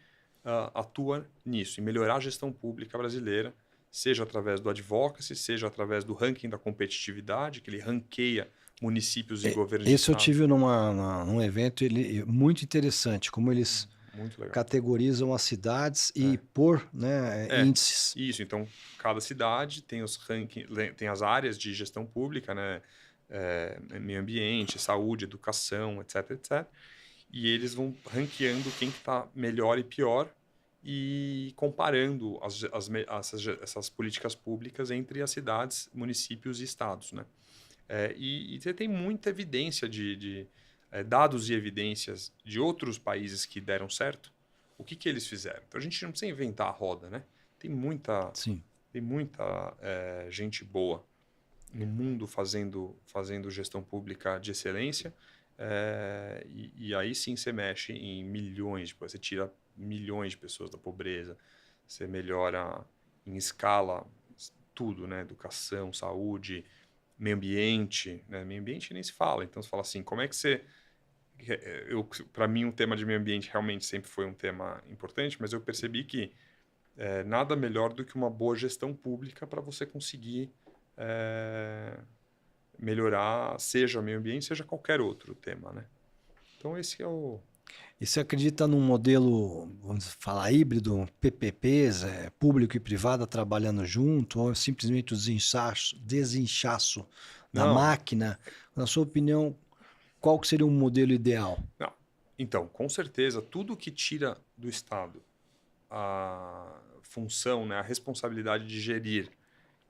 atua nisso, em melhorar a gestão pública brasileira, seja através do advocacy, seja através do ranking da competitividade, que ele ranqueia municípios e governos de Esse eu estado. tive num evento muito interessante, como eles Muito legal. categorizam as cidades e É. por, né, índices. Isso. Então, cada cidade tem os ranking, tem as áreas de gestão pública, né? Meio ambiente, saúde, educação, etc, etc. E eles vão ranqueando quem que está melhor e pior e comparando essas políticas públicas entre as cidades, municípios e estados, né? E você tem muita evidência dados e evidências de outros países que deram certo. O que eles fizeram? Então a gente não precisa inventar a roda, né? Tem muita, Sim. tem muita gente boa no mundo fazendo gestão pública de excelência. E aí sim você mexe em milhões, você tira milhões de pessoas da pobreza, você melhora em escala tudo, né? Educação, saúde, meio ambiente, né? Meio ambiente nem se fala. Então você fala assim, como é que você para mim, o tema de meio ambiente realmente sempre foi um tema importante, mas eu percebi que nada melhor do que uma boa gestão pública para você conseguir melhorar, seja meio ambiente, seja qualquer outro tema, né? Então esse é o... E você acredita num modelo, vamos falar, híbrido, PPPs, público e privado trabalhando junto, ou simplesmente o desinchaço da Não, máquina? Na sua opinião, qual que seria um modelo ideal? não. Então, com certeza, tudo que tira do Estado a função, né, a responsabilidade de gerir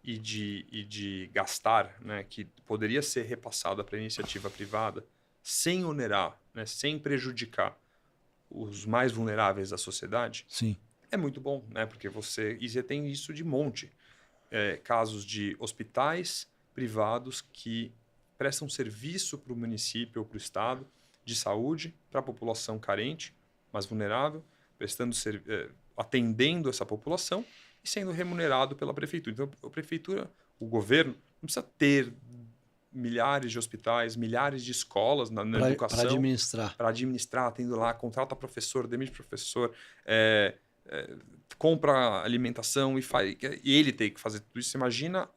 e de gastar, né, que poderia ser repassada para a iniciativa privada, sem onerar, né, sem prejudicar os mais vulneráveis da sociedade, Sim. é muito bom, né, porque você tem isso de monte. Casos de hospitais privados que prestam serviço para o município ou para o estado de saúde para a população carente, mais vulnerável, atendendo essa população e sendo remunerado pela prefeitura. Então, a prefeitura o governo não precisa ter milhares de hospitais, milhares de escolas na educação para administrar, tendo lá, contrata professor, demite professor, compra alimentação e ele tem que fazer tudo isso. Você imagina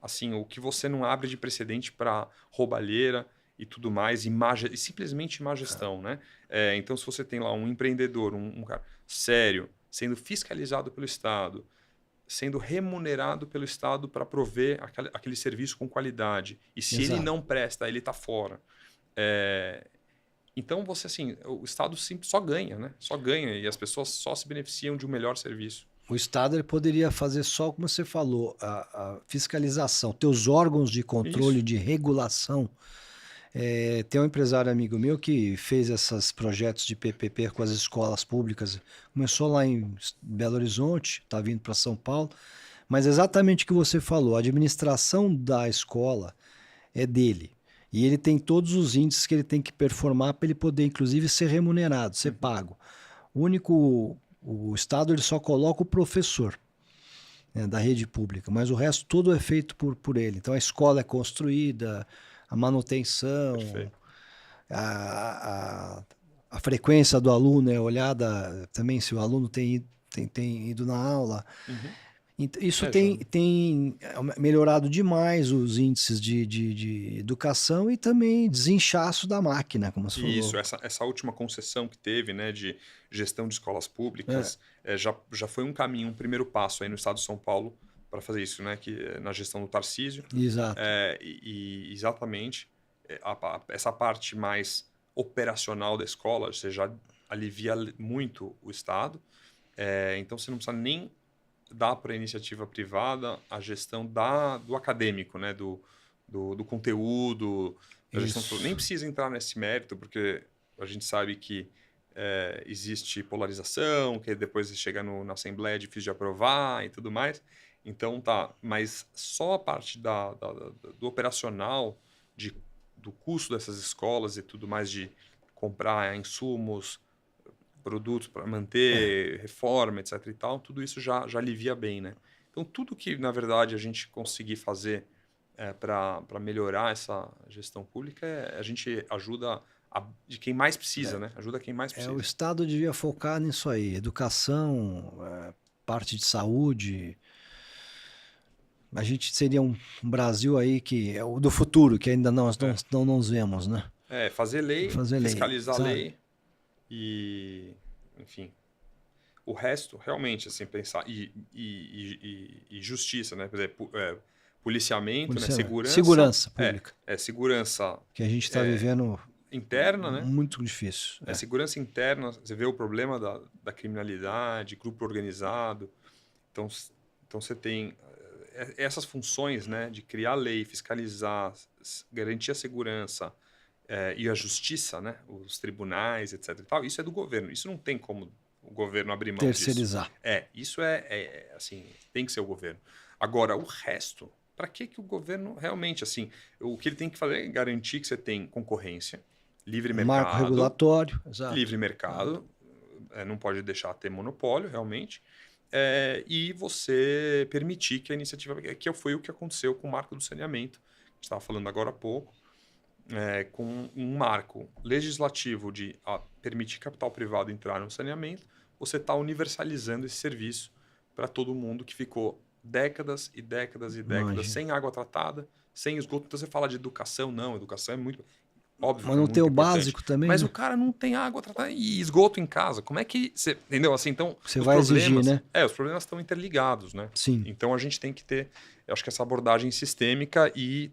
assim, o que você não abre de precedente para roubalheira e tudo mais, e simplesmente má gestão, né? Então, se você tem lá um empreendedor, um cara sério, sendo fiscalizado pelo Estado, sendo remunerado pelo Estado para prover aquele serviço com qualidade. E se ele não presta, ele está fora. Então, o Estado só ganha, né? Só ganha e as pessoas só se beneficiam de um melhor serviço. O Estado ele poderia fazer só, como você falou, a fiscalização, ter os órgãos de controle, de regulação. Tem um empresário amigo meu que fez esses projetos de PPP com as escolas públicas. Começou lá em Belo Horizonte, está vindo para São Paulo. Mas exatamente o que você falou, a administração da escola é dele. E ele tem todos os índices que ele tem que performar para ele poder, inclusive, ser remunerado, ser pago. O Estado ele só coloca o professor, né, da rede pública, mas o resto todo é feito por ele. Então a escola é construída, a manutenção, a frequência do aluno é olhada também, se o aluno tem ido na aula. Isso tem melhorado demais os índices de educação e também desinchaço da máquina, como você falou. Isso, essa última concessão que teve, né, de gestão de escolas públicas, já foi um caminho, um primeiro passo aí no estado de São Paulo para fazer isso, né, que, na gestão do Tarcísio. Exato. Exatamente, essa parte mais operacional da escola, você já alivia muito o Estado, então você não precisa nem dar para a iniciativa privada a gestão do acadêmico, né? do conteúdo, da gestão. Nem precisa entrar nesse mérito, porque a gente sabe que existe polarização, que depois chega na Assembleia é difícil de aprovar e tudo mais. Então mas só a parte do operacional, do custo dessas escolas e tudo mais, de comprar insumos, produtos para manter, reforma, etc. e tal, tudo isso já alivia bem, né? Então, tudo que, na verdade, a gente conseguir fazer para melhorar essa gestão pública, a gente ajuda de quem mais precisa, né? Ajuda quem mais precisa. O Estado devia focar nisso aí, educação, parte de saúde. A gente seria um Brasil aí que é o do futuro, que ainda não nos vemos, né? Fazer lei, fiscalizar a lei. E, enfim, o resto, realmente, assim, pensar. E justiça, né? Por exemplo, policiamento, né? Segurança pública. Segurança. Que a gente está vivendo interna, né? Muito difícil. Segurança interna, você vê o problema da criminalidade, grupo organizado. Então você tem essas funções, né? De criar lei, fiscalizar, garantir a segurança. E a justiça, né? Os tribunais, etc. E tal, isso é do governo. Isso não tem como o governo abrir mão terceirizar. Isso assim, tem que ser o governo. Agora, o resto, para que o governo realmente, assim, o que ele tem que fazer é garantir que você tem concorrência, livre mercado. Marco regulatório, exato. Livre mercado, não pode deixar ter monopólio, realmente. E você permitir que a iniciativa, que foi o que aconteceu com o marco do saneamento, que a gente estava falando agora há pouco, com um marco legislativo de permitir capital privado entrar no saneamento, você está universalizando esse serviço para todo mundo que ficou décadas e décadas e décadas sem água tratada, sem esgoto. Então você fala de educação, não, educação é muito óbvio. Mas não tem o básico também. Mas o cara não tem água tratada e esgoto em casa. Como é que você, entendeu? Assim, então você vai exigir, né? Os problemas estão interligados, né? Sim. Então a gente tem que ter, eu acho que essa abordagem sistêmica e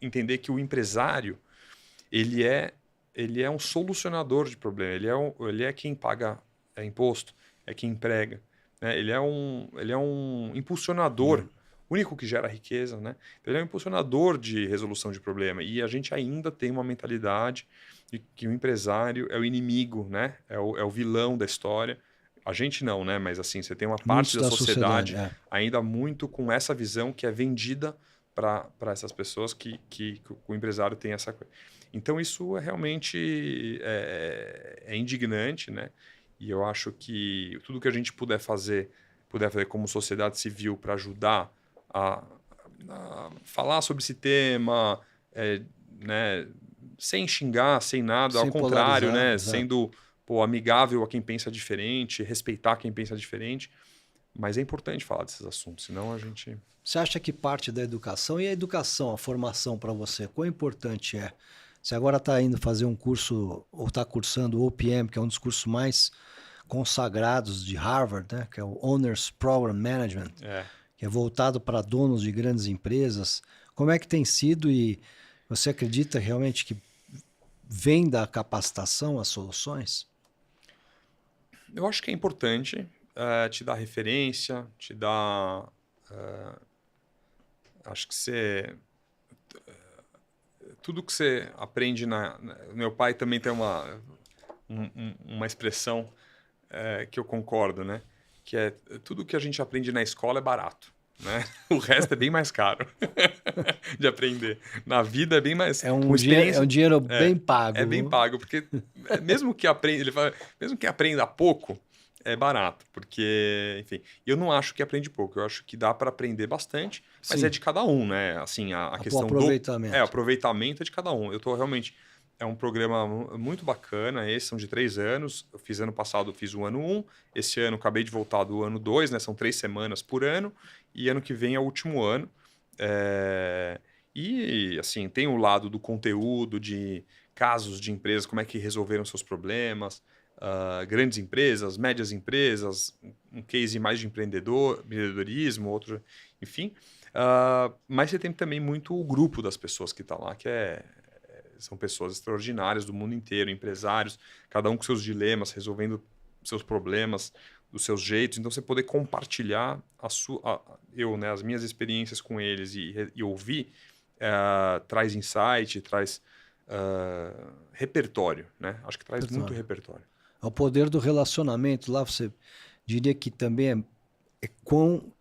entender que o empresário ele é um solucionador de problema. Ele é quem paga imposto, é quem emprega, né? Ele é um impulsionador, único que gera riqueza, né? Ele é um impulsionador de resolução de problema. E a gente ainda tem uma mentalidade de que o empresário é o inimigo, né? É o vilão da história. A gente não, né? Mas assim, você tem uma parte da sociedade ainda muito com essa visão que é vendida para essas pessoas que o empresário tem essa coisa. Então, isso realmente é indignante, né? E eu acho que tudo que a gente puder fazer como sociedade civil para ajudar falar sobre esse tema, né, sem xingar, sem nada, ao Sem contrário, polarizar, né, exato. sendo amigável a quem pensa diferente, respeitar quem pensa diferente. Mas é importante falar desses assuntos, senão a gente... Você acha que parte da educação, e a educação, a formação para você, quão importante é? Você agora está indo fazer um curso, ou está cursando o OPM, que é um dos cursos mais consagrados de Harvard, né? Que é o Honors Program Management, É. que é voltado para donos de grandes empresas. Como é que tem sido e você acredita realmente que vem da capacitação as soluções? Eu acho que é importante te dar referência, te dar... acho que você... Tudo que você aprende meu pai também tem uma expressão que eu concordo, né? Que é tudo que a gente aprende na escola é barato, né? O resto é bem mais caro de aprender. Na vida é bem mais... É Com é um experiência... dinheiro bem É bem pago. pago, porque mesmo que aprenda, ele fala, mesmo que aprenda pouco, é barato, porque, enfim, eu não acho que aprende pouco, eu acho que dá para aprender bastante, mas é Sim, de cada um, né? Assim, a o questão do aproveitamento. aproveitamento é de cada um. Eu tô realmente é um programa muito bacana, esses são de 3 anos. Eu fiz ano passado, eu fiz o ano 1, esse ano acabei de voltar do ano 2, né? São 3 semanas por ano, e ano que vem é o último ano. E assim, tem o lado do conteúdo, de casos de empresas, como é que resolveram seus problemas, grandes empresas, médias empresas, um case mais de empreendedorismo, outro, enfim. Mas você tem também muito o grupo das pessoas que está lá, que são pessoas extraordinárias do mundo inteiro, empresários, cada um com seus dilemas, resolvendo seus problemas, dos seus jeitos. Então, você poder compartilhar né, as minhas experiências com eles e ouvir, traz insight, traz repertório, né? Acho que traz muito repertório. O poder do relacionamento lá, você diria que também é quão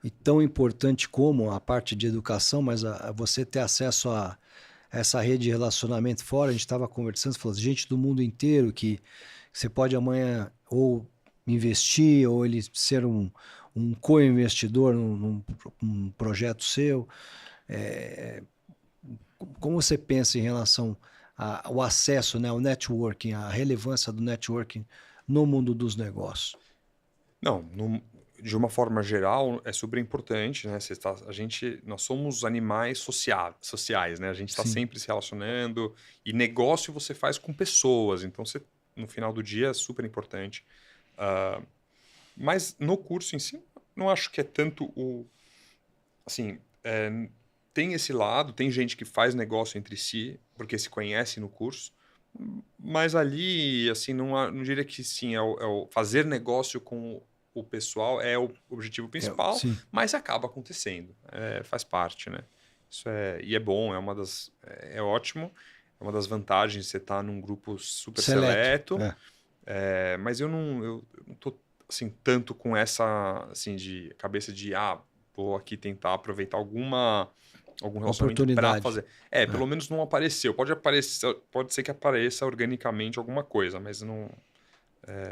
e tão importante como a parte de educação, mas você ter acesso a essa rede de relacionamento fora. A gente estava conversando, falou, gente do mundo inteiro que você pode amanhã ou investir ou ele ser um co-investidor num projeto seu. Como você pensa em relação ao acesso, né, ao networking, a relevância do networking no mundo dos negócios? Não, de uma forma geral, é super importante, né? Nós somos animais sociais, né? A gente está Sim. sempre se relacionando e negócio você faz com pessoas, então no final do dia é super importante. Mas no curso em si, não acho que é tanto assim, tem esse lado, tem gente que faz negócio entre si, porque se conhece no curso, mas ali, assim, não diria que sim, é o fazer negócio com o pessoal é o objetivo principal, Sim. mas acaba acontecendo, faz parte, né? E é bom, é ótimo, é uma das vantagens de você estar num grupo super seleto, mas eu não tô assim, tanto com essa assim, de cabeça de vou aqui tentar aproveitar algum relacionamento para fazer. Pelo menos não apareceu. Pode ser que apareça organicamente alguma coisa, mas não,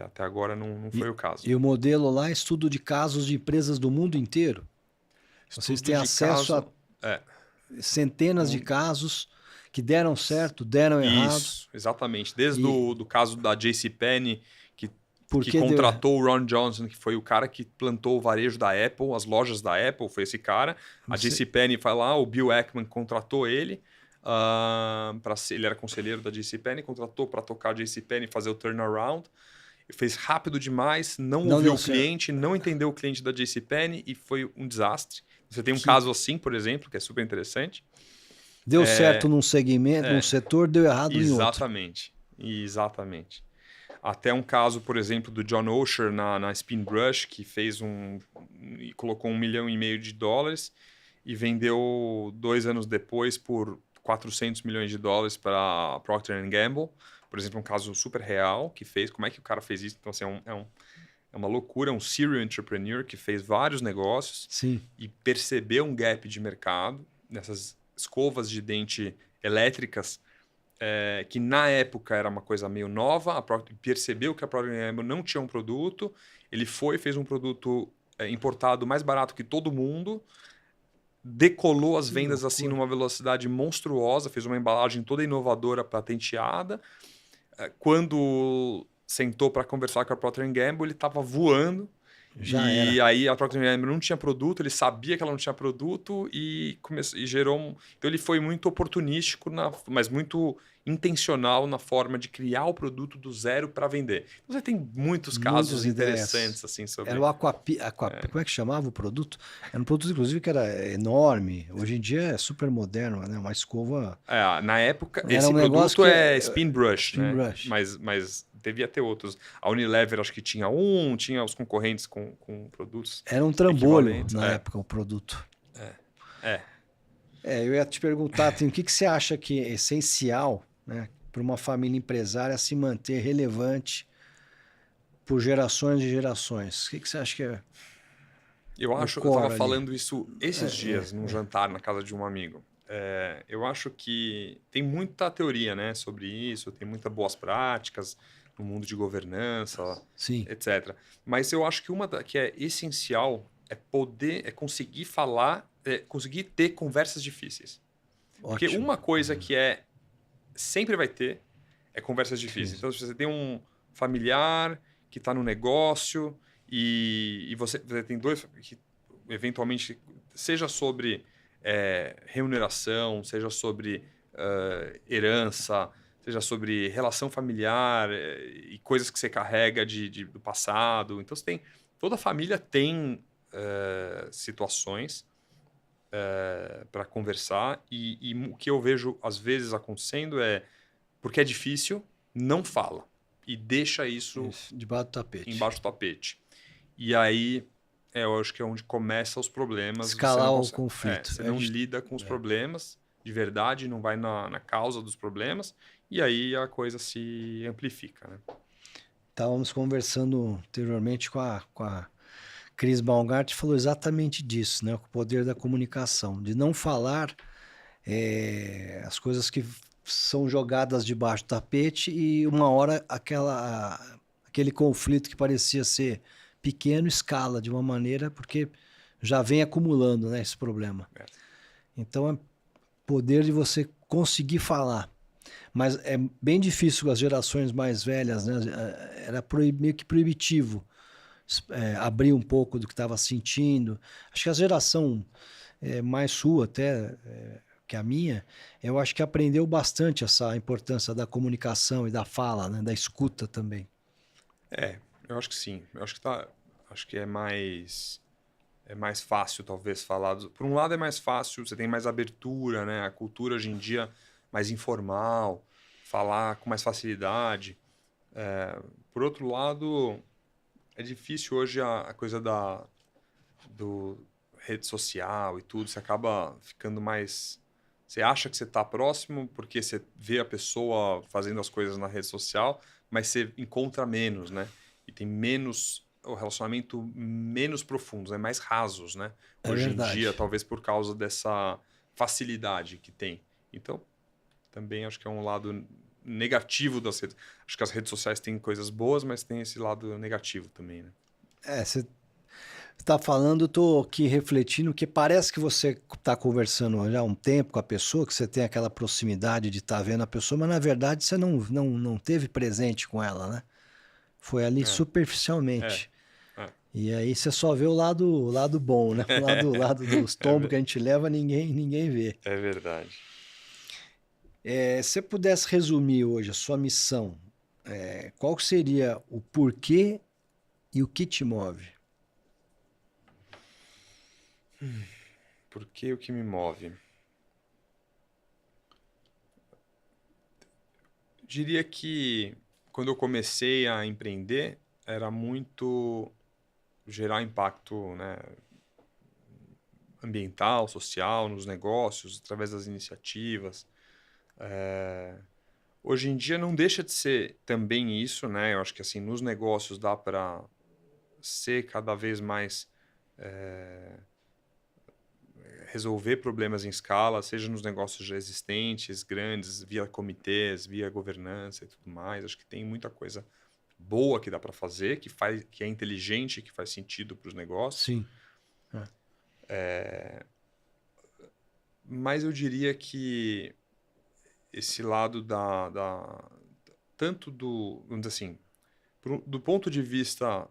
até agora não foi o caso. E o modelo lá é estudo de casos de empresas do mundo inteiro. Vocês têm acesso a centenas de casos que deram certo, deram errado. Isso, exatamente. Desde do caso da JCPenney, que contratou o Ron Johnson, que foi o cara que plantou o varejo da Apple, as lojas da Apple, foi esse cara. A JCPenney foi lá, o Bill Ackman contratou ele, ele era conselheiro da JCPenney, contratou para tocar a JCPenney, fazer o turnaround. Fez rápido demais, não ouviu o cliente, não entendeu o cliente da JCPenney e foi um desastre. Você tem um caso assim, por exemplo, que é super interessante. Deu certo num segmento, num setor, deu errado em outro. Exatamente. Até um caso, por exemplo, do John Osher na Spinbrush, que e colocou $1,5 milhão e vendeu 2 anos depois por $400 milhões para Procter & Gamble. Por exemplo, um caso super real que fez. Como é que o cara fez isso? Então, assim, é uma loucura, é um serial entrepreneur que fez vários negócios. Sim. E percebeu um gap de mercado nessas escovas de dente elétricas, que na época era uma coisa meio nova. A Procter percebeu que a Procter & Gamble não tinha um produto. Ele fez um produto importado mais barato que todo mundo. decolou as Que vendas assim loucura. numa velocidade monstruosa, fez uma embalagem toda inovadora, patenteada. Quando sentou para conversar com a Procter Gamble, ele estava voando. Já E era. aí a Procter Gamble não tinha produto, ele sabia que ela não tinha produto e gerou um... Então ele foi muito oportunístico, mas muito intencional na forma de criar o produto do zero para vender. Então, você tem muitos casos Muitas ideias. interessantes assim Era sobre... o como é que chamava o produto? Era um produto, inclusive, que era enorme. Hoje em dia é super moderno, né? Uma escova. Na época, Era esse um negócio produto que é é Spin Brush, spin né? brush. Mas devia ter outros. A Unilever acho que tinha tinha os concorrentes com produtos Era um trambolho equivalentes. na época o produto. É. Eu ia te perguntar, o que você acha que é essencial, né, para uma família empresária se manter relevante por gerações e gerações? O que você acha que é o Eu estava core ali? falando isso esses dias num jantar na casa de um amigo. Eu acho que tem muita teoria, né, sobre isso, tem muitas boas práticas no mundo de governança, Sim, etc. Mas eu acho que que é essencial é conseguir falar, conseguir ter conversas difíceis. Porque ótimo. uma coisa que sempre vai ter conversas difíceis. Sim. Então, se você tem um familiar que está no negócio e você tem dois que eventualmente seja sobre remuneração, seja sobre herança, seja sobre relação familiar e coisas que você carrega do passado. Então, toda família tem situações para conversar e o que eu vejo às vezes acontecendo porque é difícil, não fala e deixa isso Isso, debaixo do tapete. embaixo do tapete. E aí eu acho que é onde começam os problemas. Você Escalar não o consegue, conflito. você não lida com os problemas de verdade, não vai na causa dos problemas e aí a coisa se amplifica, né? Estávamos conversando anteriormente com a Cris Baumgart, falou exatamente disso, né? O poder da comunicação, de não falar as coisas que são jogadas debaixo do tapete e uma hora aquele conflito que parecia ser pequeno escala de uma maneira porque já vem acumulando, né, esse problema. É. Então é poder de você conseguir falar. Mas é bem difícil com as gerações mais velhas, né? Era meio que proibitivo abrir um pouco do que estava sentindo. Acho que a geração mais sua até que a minha, eu acho que aprendeu bastante essa importância da comunicação e da fala, né? Da escuta também. Eu acho que sim. Acho que é mais fácil talvez falar. Por um lado é mais fácil, você tem mais abertura, né? A cultura hoje em dia mais informal, falar com mais facilidade. Por outro lado, é difícil hoje a coisa do rede social e tudo. Você acaba ficando mais... Você acha que você está próximo porque você vê a pessoa fazendo as coisas na rede social, mas você encontra menos, né? E tem menos... O relacionamento menos profundos, né? Mais rasos, né? É Hoje em dia, verdade. talvez por causa dessa facilidade que tem. Então, também acho que é um lado negativo das redes. Acho que as redes sociais têm coisas boas, mas tem esse lado negativo também, né? Você está falando, eu estou aqui refletindo que parece que você está conversando já há um tempo com a pessoa, que você tem aquela proximidade de estar vendo a pessoa, mas na verdade você não teve presente com ela, né? Foi ali É, é, superficialmente. é. E aí você só vê o lado bom, né? O lado dos tombos que a gente leva, ninguém vê. É verdade. Se você pudesse resumir hoje a sua missão, qual seria o porquê e o que te move? Por que o que me move? Diria que quando eu comecei a empreender, era muito gerar impacto, né, ambiental, social, nos negócios, através das iniciativas. Hoje em dia não deixa de ser também isso, né? Eu acho que assim, nos negócios dá para ser cada vez mais resolver problemas em escala, seja nos negócios já existentes, grandes, via comitês, via governança e tudo mais. Acho que tem muita coisa boa que dá para fazer, que é inteligente, que faz sentido para os negócios. Sim. Mas eu diria que esse lado tanto vamos dizer assim, do ponto de vista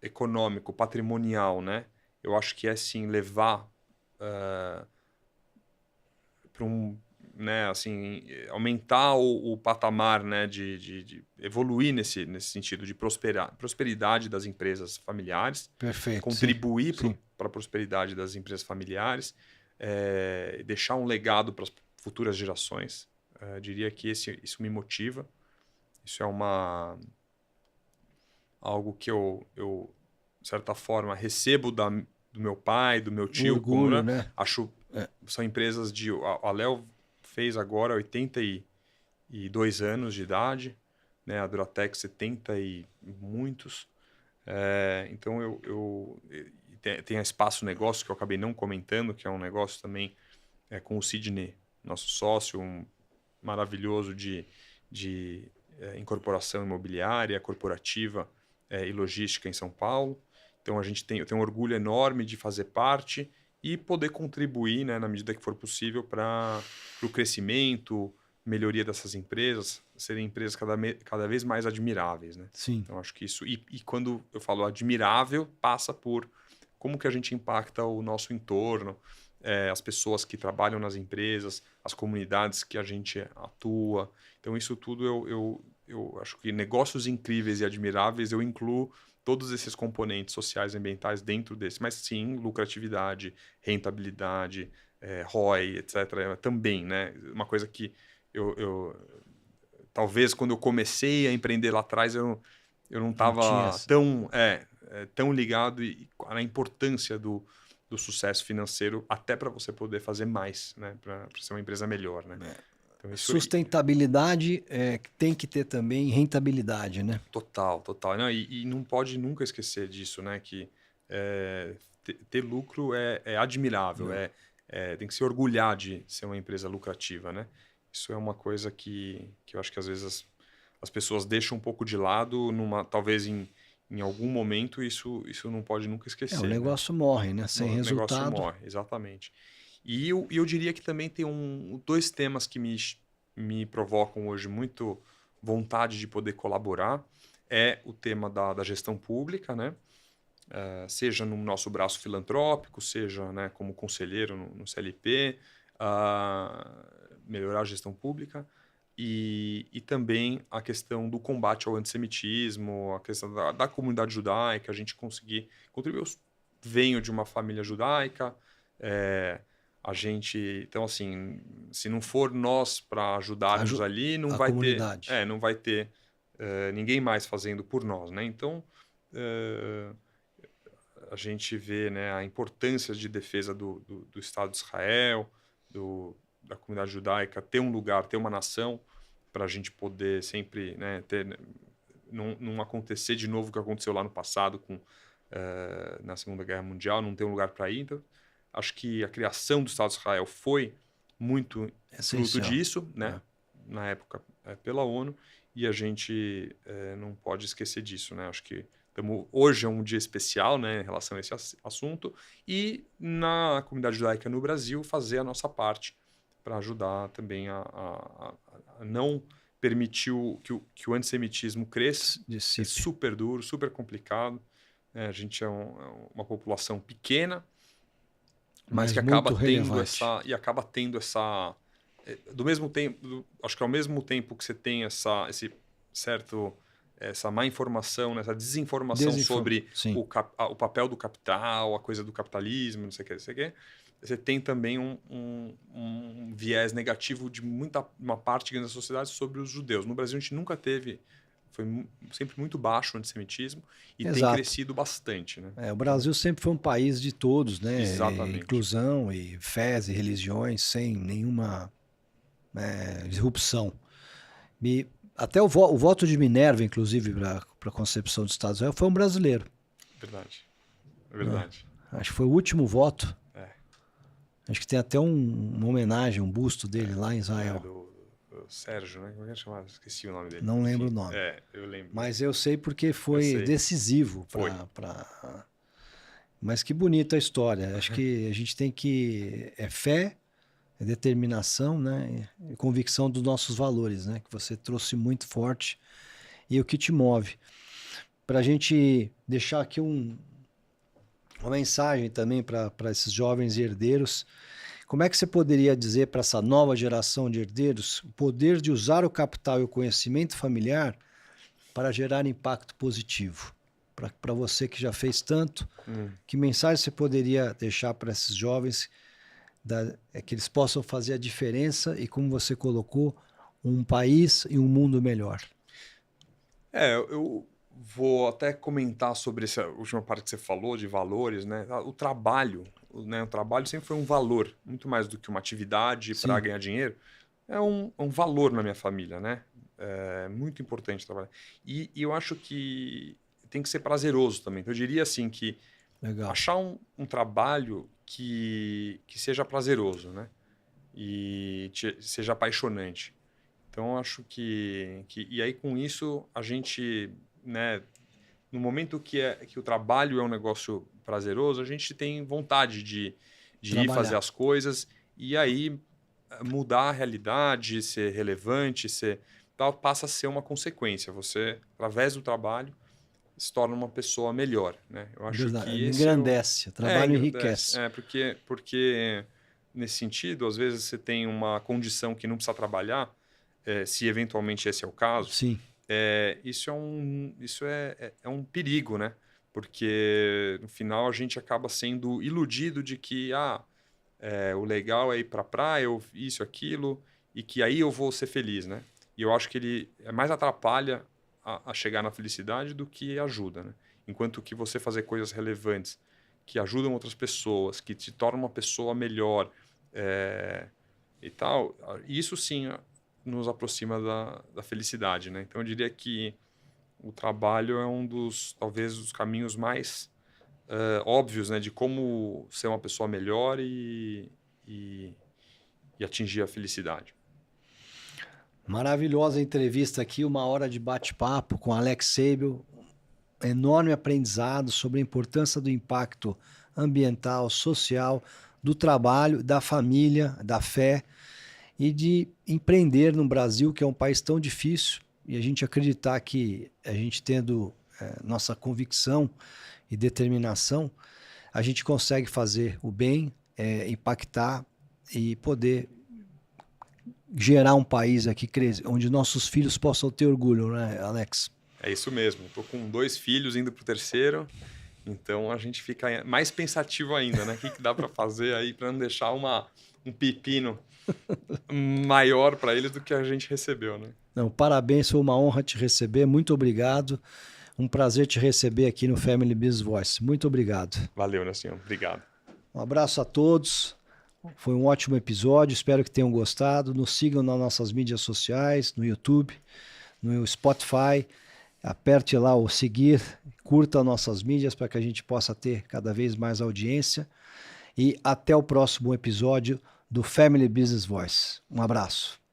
econômico, patrimonial, né? Eu acho que é sim levar para né, assim, aumentar o patamar, né, de evoluir nesse sentido de prosperidade das empresas familiares, Perfeito, sim. contribuir Sim. para a prosperidade das empresas familiares, deixar um legado para as futuras gerações. Diria que isso me motiva. Isso é algo que eu de certa forma, recebo do meu pai, do meu O tio, como, orgulho, né? né? Acho são empresas de... A Léo fez agora 82 anos de idade, né? A Duratec 70 e muitos. Então, tem a Espaço Negócio, que eu acabei não comentando, que é um negócio também com o Sidney, nosso sócio, maravilhoso de incorporação imobiliária, corporativa e logística em São Paulo. Então, eu tenho um orgulho enorme de fazer parte e poder contribuir, né, na medida que for possível, para o crescimento, melhoria dessas empresas, serem empresas cada vez mais admiráveis, né? Sim. Então, acho que isso... E quando eu falo admirável, passa por como que a gente impacta o nosso entorno, as pessoas que trabalham nas empresas, as comunidades que a gente atua. Então, isso tudo eu acho que negócios incríveis e admiráveis, eu incluo todos esses componentes sociais e ambientais dentro desse. Mas sim, lucratividade, rentabilidade, ROI, etc. Também, né? Uma coisa que talvez quando eu comecei a empreender lá atrás, eu não tinha estava tão ligado na importância do sucesso financeiro, até para você poder fazer mais, né? Para ser uma empresa melhor, né? Então, Sustentabilidade tem que ter também rentabilidade, né? Total, total. Não, e não pode nunca esquecer disso, né? Que ter lucro é admirável, tem que se orgulhar de ser uma empresa lucrativa, né? Isso é uma coisa que eu acho que às vezes as pessoas deixam um pouco de lado, talvez em algum momento isso não pode nunca esquecer. O negócio morre, né? Sem resultado. O negócio morre, exatamente. E eu diria que também tem dois temas que me provocam hoje muito vontade de poder colaborar. É o tema da gestão pública, né? Seja no nosso braço filantrópico, seja, né, como conselheiro no CLP, melhorar a gestão pública. E também a questão do combate ao antissemitismo, a questão da comunidade judaica, a gente conseguir contribuir. Eu venho de uma família judaica, então assim, se não for nós para ajudarmos ali, não vai ter ninguém mais fazendo por nós, né? Então a gente vê, né, a importância de defesa do Estado de Israel, da comunidade judaica, ter um lugar, ter uma nação, para a gente poder sempre, né, não acontecer de novo o que aconteceu lá no passado na Segunda Guerra Mundial, não ter um lugar para ir. Então, acho que a criação do Estado de Israel foi muito fruto disso, né? Na época pela ONU, e a gente não pode esquecer disso, né? Acho que hoje é um dia especial, né, em relação a esse assunto, e na comunidade judaica no Brasil fazer a nossa parte para ajudar também a não permitir que o antissemitismo cresça. É super duro, super complicado. A gente é uma população pequena, mas que acaba tendo essa... Do mesmo tempo, acho que ao mesmo tempo que você tem esse certo... essa má informação, essa desinformação sobre o papel do capital, a coisa do capitalismo, não sei o que, você tem também um viés negativo de uma parte grande da sociedade sobre os judeus. No Brasil, a gente nunca teve... Foi sempre muito baixo o antissemitismo e tem crescido bastante, né? O Brasil sempre foi um país de todos, né? Exatamente. Inclusão e fés e religiões sem nenhuma disrupção. Até o voto de Minerva, inclusive, para a concepção do Estado de Israel, foi um brasileiro. Verdade. É verdade. Acho que foi o último voto. Acho que tem até uma homenagem, um busto dele lá em Israel. Do Sérgio, né? Como é que chamava? Esqueci o nome dele. Não lembro o nome. Eu lembro. Mas eu sei porque foi decisivo. Mas que bonita a história. Acho que a gente tem que... fé, determinação, né, e convicção dos nossos valores, né, que você trouxe muito forte e o que te move. Para a gente deixar aqui uma mensagem também para esses jovens herdeiros, como é que você poderia dizer para essa nova geração de herdeiros o poder de usar o capital e o conhecimento familiar para gerar impacto positivo? Para você que já fez tanto, que mensagem você poderia deixar para esses jovens que eles possam fazer a diferença e, como você colocou, um país e um mundo melhor? Eu vou até comentar sobre essa última parte que você falou, de valores, né? O trabalho, né? O trabalho sempre foi um valor, muito mais do que uma atividade para ganhar dinheiro. É um valor na minha família, né? É muito importante trabalhar. E eu acho que tem que ser prazeroso também. Então, eu diria assim que Legal. achar um trabalho que seja prazeroso, né? E seja apaixonante. Então, eu acho que... E aí, com isso, a gente, né, no momento que o trabalho é um negócio prazeroso, a gente tem vontade de ir fazer as coisas e aí mudar a realidade, ser relevante, passa a ser uma consequência. Você, através do trabalho, se torna uma pessoa melhor, né? Eu acho que esse engrandece, o trabalho enriquece. Porque nesse sentido, às vezes você tem uma condição que não precisa trabalhar, se eventualmente esse é o caso. Sim. Isso é um perigo, né? Porque no final a gente acaba sendo iludido de que o legal é ir para a praia, ou isso, aquilo, e que aí eu vou ser feliz, né? E eu acho que ele mais atrapalha a chegar na felicidade do que ajuda, né? Enquanto que você fazer coisas relevantes que ajudam outras pessoas, que te tornam uma pessoa melhor e tal, isso sim nos aproxima da felicidade, né? Então eu diria que o trabalho é talvez dos caminhos mais óbvios, né, de como ser uma pessoa melhor e atingir a felicidade. Maravilhosa entrevista aqui, 1 hora de bate-papo com Alex Seibel, enorme aprendizado sobre a importância do impacto ambiental, social, do trabalho, da família, da fé e de empreender no Brasil, que é um país tão difícil, e a gente acreditar que a gente tendo nossa convicção e determinação, a gente consegue fazer o bem, impactar e poder gerar um país aqui onde nossos filhos possam ter orgulho, né, Alex? É isso mesmo. Estou com 2 filhos indo para o 3º, então a gente fica mais pensativo ainda, né? O que dá para fazer aí para não deixar um pepino maior para eles do que a gente recebeu, né? Não, parabéns, foi uma honra te receber, muito obrigado. Um prazer te receber aqui no Family Business Voice. Muito obrigado. Valeu, Nelson. Obrigado. Um abraço a todos. Foi um ótimo episódio, espero que tenham gostado. Nos sigam nas nossas mídias sociais, no YouTube, no Spotify. Aperte lá o seguir, curta nossas mídias para que a gente possa ter cada vez mais audiência. E até o próximo episódio do Family Business Voice. Um abraço.